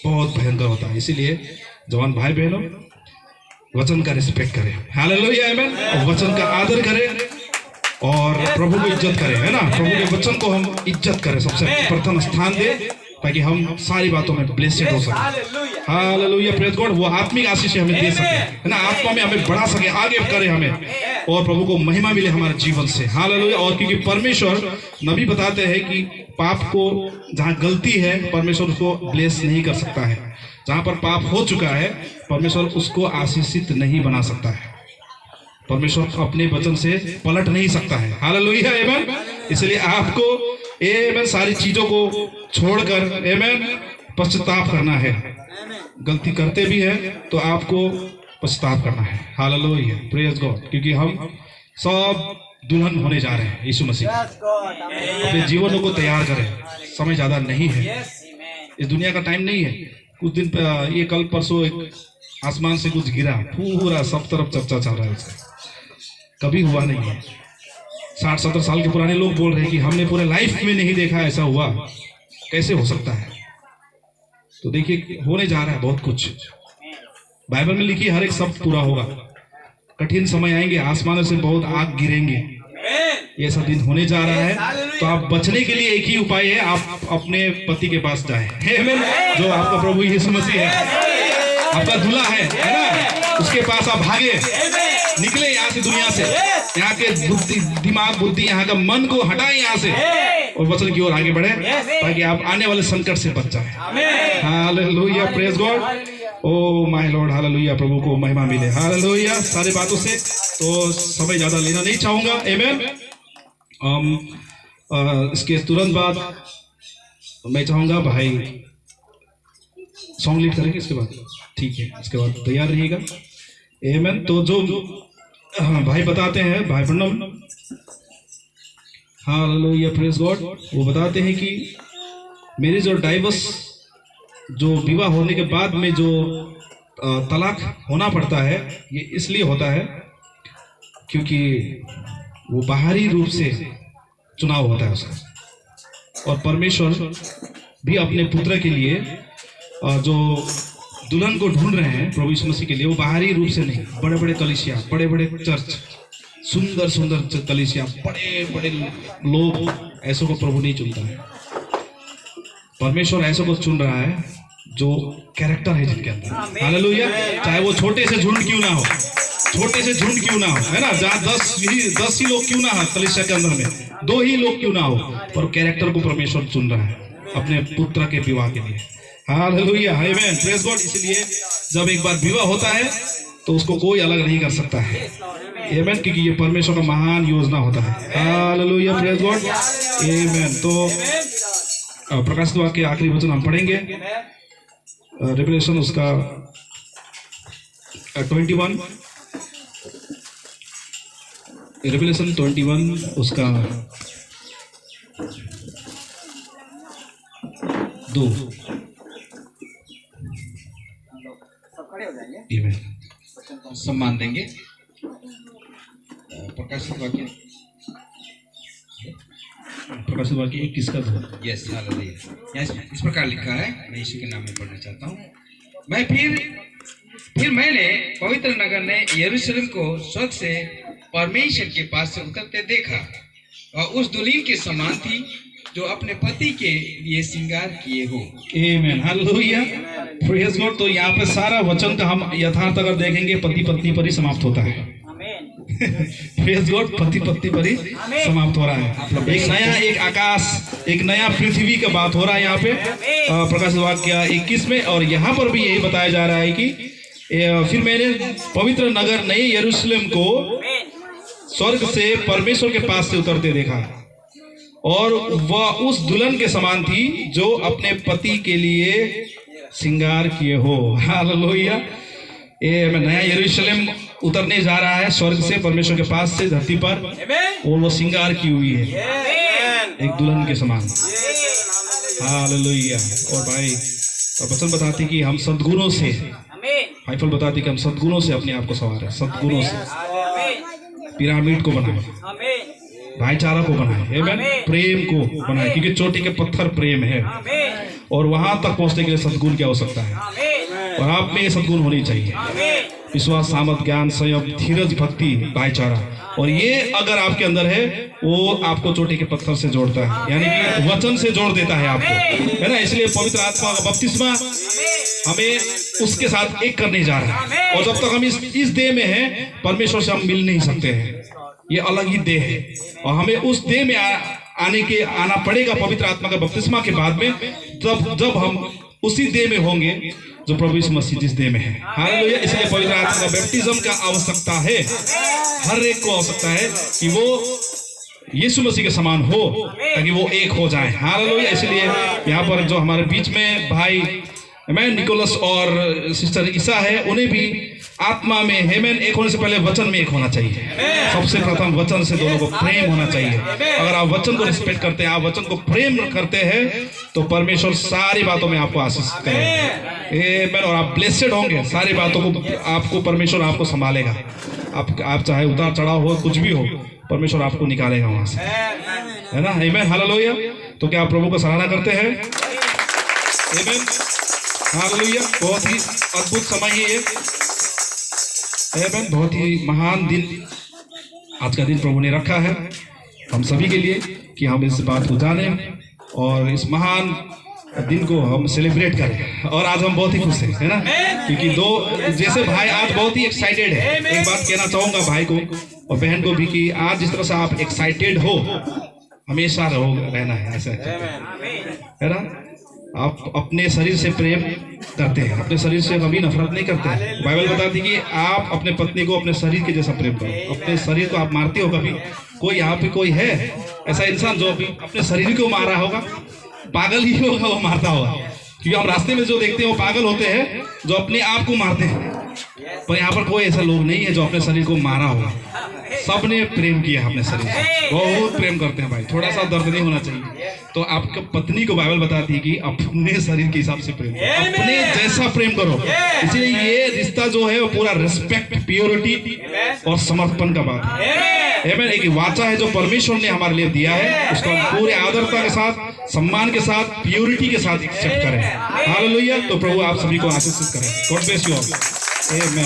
बहुत भयंकर होता है। इसीलिए जवान भाई बहनों, वचन का रिस्पेक्ट करें। हालेलुया, आमेन। वचन का आदर करें और प्रभु को इज्जत करें, है ना। प्रभु के वचन को हम इज्जत करें, सबसे प्रथम स्थान दें, ताकि हम सारी बातों में ब्लेसेड हो सके। Hallelujah, praise God. वो आत्मिक आशीष हमें दे सके, है ना, आत्मा में हमें बढ़ा सके, आगे करे हमें, और प्रभु को महिमा मिले हमारे जीवन से। हालेलुया। और क्योंकि परमेश्वर, नबी बताते हैं कि पाप को, जहाँ गलती है, परमेश्वर उसको ब्लेस नहीं कर सकता है। जहाँ पर पाप हो चुका है, परमेश्वर उसको आशीषित नहीं बना सकता है। परमेश्वर अपने वचन से पलट नहीं सकता है। हालेलुया, आमेन। इसलिए आपको आमेन सारी चीजों को छोड़कर आमेन पश्चाताप करना है। गलती करते भी है तो आपको पश्चाताप करना है। Hallelujah, praise God. क्योंकि हम सब दुल्हन होने जा रहे हैं यीशु मसीह। अपने जीवनों को तैयार करें, समय ज्यादा नहीं है, इस दुनिया का टाइम नहीं है। कुछ दिन ये कल परसों एक आसमान से कुछ गिरा, पूरा सब तरफ चर्चा चल रहा है उसका, कभी हुआ नहीं है। 60-70 साल के पुराने लोग बोल रहे हैं कि हमने पूरे लाइफ में नहीं देखा ऐसा हुआ, कैसे हो सकता है। तो देखिए होने जा रहा है बहुत कुछ, बाइबल में लिखी हर एक शब्द पूरा होगा। कठिन समय आएंगे, आसमानों से बहुत आग गिरेंगे, ये सब दिन होने जा रहा है। तो आप बचने के लिए एक ही उपाय है, आप अपने पति के पास जाए, जो आपका प्रभु यीशु मसीह है, आपका दूल्हा है ना, उसके पास आप भागे, निकले यहाँ से, दुनिया से, यहाँ के बुद्धि दिमाग बुद्धि यहाँ का मन को हटाए यहाँ से और वचन की ओर आगे बढ़े, ताकि आप आने वाले संकट से बच जाए। Hallelujah, praise God. Oh my Lord, hallelujah, प्रभु को महिमा मिले। हालेलुया। सारी बातों से तो समय ज्यादा लेना नहीं चाहूंगा, आमेन। इसके तुरंत बाद मैं चाहूंगा भाई सॉन्ग लीड करेंगे, इसके बाद ठीक है, इसके बाद तैयार रहिएगा, आमेन। तो जो भाई बताते हैं, भाई ब्रनम, हालेलुया, प्रेज गॉड, वो बताते हैं कि मेरे जो डाइवर्स, जो विवाह होने के बाद में जो तलाक होना पड़ता है, ये इसलिए होता है क्योंकि वो बाहरी रूप से चुनाव होता है उसका, और परमेश्वर भी अपने पुत्र के लिए जो दुल्हन को ढूंढ रहे हैं प्रभु यीशु मसीह के लिए, वो बाहरी रूप से नहीं, बड़े बड़े कलीसिया, बड़े बड़े चर्च, सुंदर सुंदर कलीसिया, बड़े बड़े लोग, ऐसों को प्रभु नहीं चुनता है। परमेश्वर ऐसों को चुन रहा है जो कैरेक्टर है जिनके अंदर। हालेलुया। चाहे वो छोटे से झुंड क्यों ना हो, छोटे से झुंड क्यों ना हो, है ना, जहाँ 10 ही लोग क्यों ना हो कलीसिया के अंदर में, 2 ही लोग क्यों ना हो, पर कैरेक्टर को परमेश्वर चुन रहा है अपने पुत्र के विवाह के लिए। हालेलुया, आमेन, प्रेज गॉड। इसलिए जब एक बार विवाह होता है तो उसको कोई अलग नहीं कर सकता है, आमेन, क्योंकि ये परमेश्वर का महान योजना होता है। हालेलुया, प्रेज गॉड, आमेन। तो प्रकाशित वाक्य के आखिरी वचन हम पढ़ेंगे, रेवलेशन उसका 21, रेवलेशन 21 उसका 2। सम्मान देंगे। प्रकाशित वाक्य 21 का 2। Yes, hallelujah. इस प्रकार लिखा है, मैं यीशु के नाम में पढ़ना चाहता हूँ। मैं फिर मैंने पवित्र नगर ने यरूशलेम को स्वर्ग से परमेश्वर के पास से उतरते देखा, और उस दुल्हन के समान थी जो अपने पति के लिए श्रृंगार किए हो। आमेन, हालेलुया, प्रेज गॉड। तो यहाँ पे सारा वचन का हम यथार्थ अगर देखेंगे, पति पत्नी पर ही समाप्त होता है। प्रेज गॉड, पति पत्नी पर ही समाप्त हो रहा है। एक नया, एक आकाश, एक नया पृथ्वी का बात हो रहा है यहाँ पे प्रकाशित वाक्य 21 में। और यहाँ पर भी यही बताया जा रहा है कि फिर मैंने पवित्र नगर नए यरूशलेम को स्वर्ग से परमेश्वर के पास से उतरते देखा, और वह उस दुल्हन के समान थी जो अपने पति के लिए श्रृंगार किए हो। हालेलुया। ये नया यरूशलेम उतरने जा रहा है स्वर्ग से परमेश्वर के पास से धरती पर, और वो श्रृंगार की हुई है एक दुल्हन के समान। हालेलुया। और भाई वचन बताती कि हम सद्गुणों से, हाइफल बताती कि हम सद्गुणों से अपने आप को संवारें, सद्गुणों से पिरामिड को बनाए, भाईचारा को बनाए, आमेन, प्रेम को बनाए, क्योंकि चोटी के पत्थर प्रेम है, और वहां तक पहुंचने के लिए सद्गुण की आवश्यकता है, और आप में ये सद्गुण होनी चाहिए, विश्वास, सामर्थ, ज्ञान, संयम, धीरज, भक्ति, भाईचारा। और ये अगर आपके अंदर है, वो आपको चोटी के पत्थर से जोड़ता है, यानी कि वचन से जोड़ देता है आपको, है ना। इसलिए पवित्र आत्मा का बपतिस्मा हमें उसके साथ एक करने जा रहा है, और जब तक हम इस देह में हैं, परमेश्वर से हम मिल नहीं सकते हैं, ये अलग ही देह है, और हमें उस देह में आना पड़ेगा पवित्र आत्मा का बपतिस्मा के बाद में, जब हम उसी देह में होंगे जो प्रभु यीशु मसीह जिस देह में है। हालेलुया। इसलिए पवित्र आत्मा का बैप्टिज्म का आवश्यकता है, हर एक को आवश्यकता है कि वो यीशु मसीह के समान हो, ताकि वो एक हो जाए। हालेलुया। इसलिए यहाँ पर जो हमारे बीच में भाई मैन निकोलस और सिस्टर ईसा है, उन्हें भी आत्मा में हेमन एक होने से पहले वचन में एक होना चाहिए। सबसे प्रथम वचन से दोनों को प्रेम होना चाहिए। अगर आप वचन को रिस्पेक्ट करते हैं, आप वचन को प्रेम करते हैं, तो परमेश्वर सारी बातों में आपको आशीष करेगा और आप ब्लेसेड होंगे। सारी बातों को आपको परमेश्वर आपको संभालेगा। आप चाहे उतार चढ़ाव हो, कुछ भी हो, परमेश्वर आपको निकालेगा वहां से, है ना। आमीन। हालेलुया। तो क्या आप प्रभु को सराहना करते हैं? आमीन। हालेलुया। बहुत ही अद्भुत समय है ये, आमीन। बहुत ही महान दिन आज का दिन प्रभु ने रखा है हम सभी के लिए कि हम इस बात को जानें और इस महान दिन को हम सेलिब्रेट करें। और आज हम बहुत ही खुश हैं, है ना, क्योंकि दो जैसे भाई आज बहुत ही एक्साइटेड है। एक बात कहना चाहूंगा भाई को और बहन को भी कि आज जिस तरह से आप एक्साइटेड हो, हमेशा रहना है ऐसा, है ना। आप अपने शरीर से प्रेम करते हैं, अपने शरीर से कभी नफरत नहीं करते हैं। बाइबल बताती है कि आप अपने पत्नी को अपने शरीर के जैसा प्रेम करो। अपने शरीर को आप मारते हो कभी? कोई यहाँ पे कोई है ऐसा इंसान जो अभी अपने शरीर को मार रहा होगा? पागल ही होगा वो मारता होगा, क्योंकि हम रास्ते में जो देखते हैं वो पागल होते हैं जो अपने आप को मारते हैं। पर यहाँ पर कोई ऐसा लोग नहीं है जो अपने शरीर को मारा होगा। सबने प्रेम किया अपने शरीर से, बहुत प्रेम करते हैं भाई। थोड़ा सा दर्द नहीं होना चाहिए। तो आपकी पत्नी को बाइबल बताती है कि अपने शरीर के हिसाब से प्रेम करो, अपने जैसा प्रेम करो। इसलिए ये रिश्ता जो है वो पूरा रिस्पेक्ट, प्योरिटी और समर्पण का बात है। आमीन। एक वाचा है जो परमेश्वर ने हमारे लिए दिया है, उसको हम पूरे आदरता के साथ, सम्मान के साथ, प्योरिटी के साथ एक्सेप्ट करें। हालेलुया। तो प्रभु आप सभी को आशीषित करें। God bless you all. आमीन।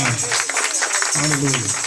हालेलुया।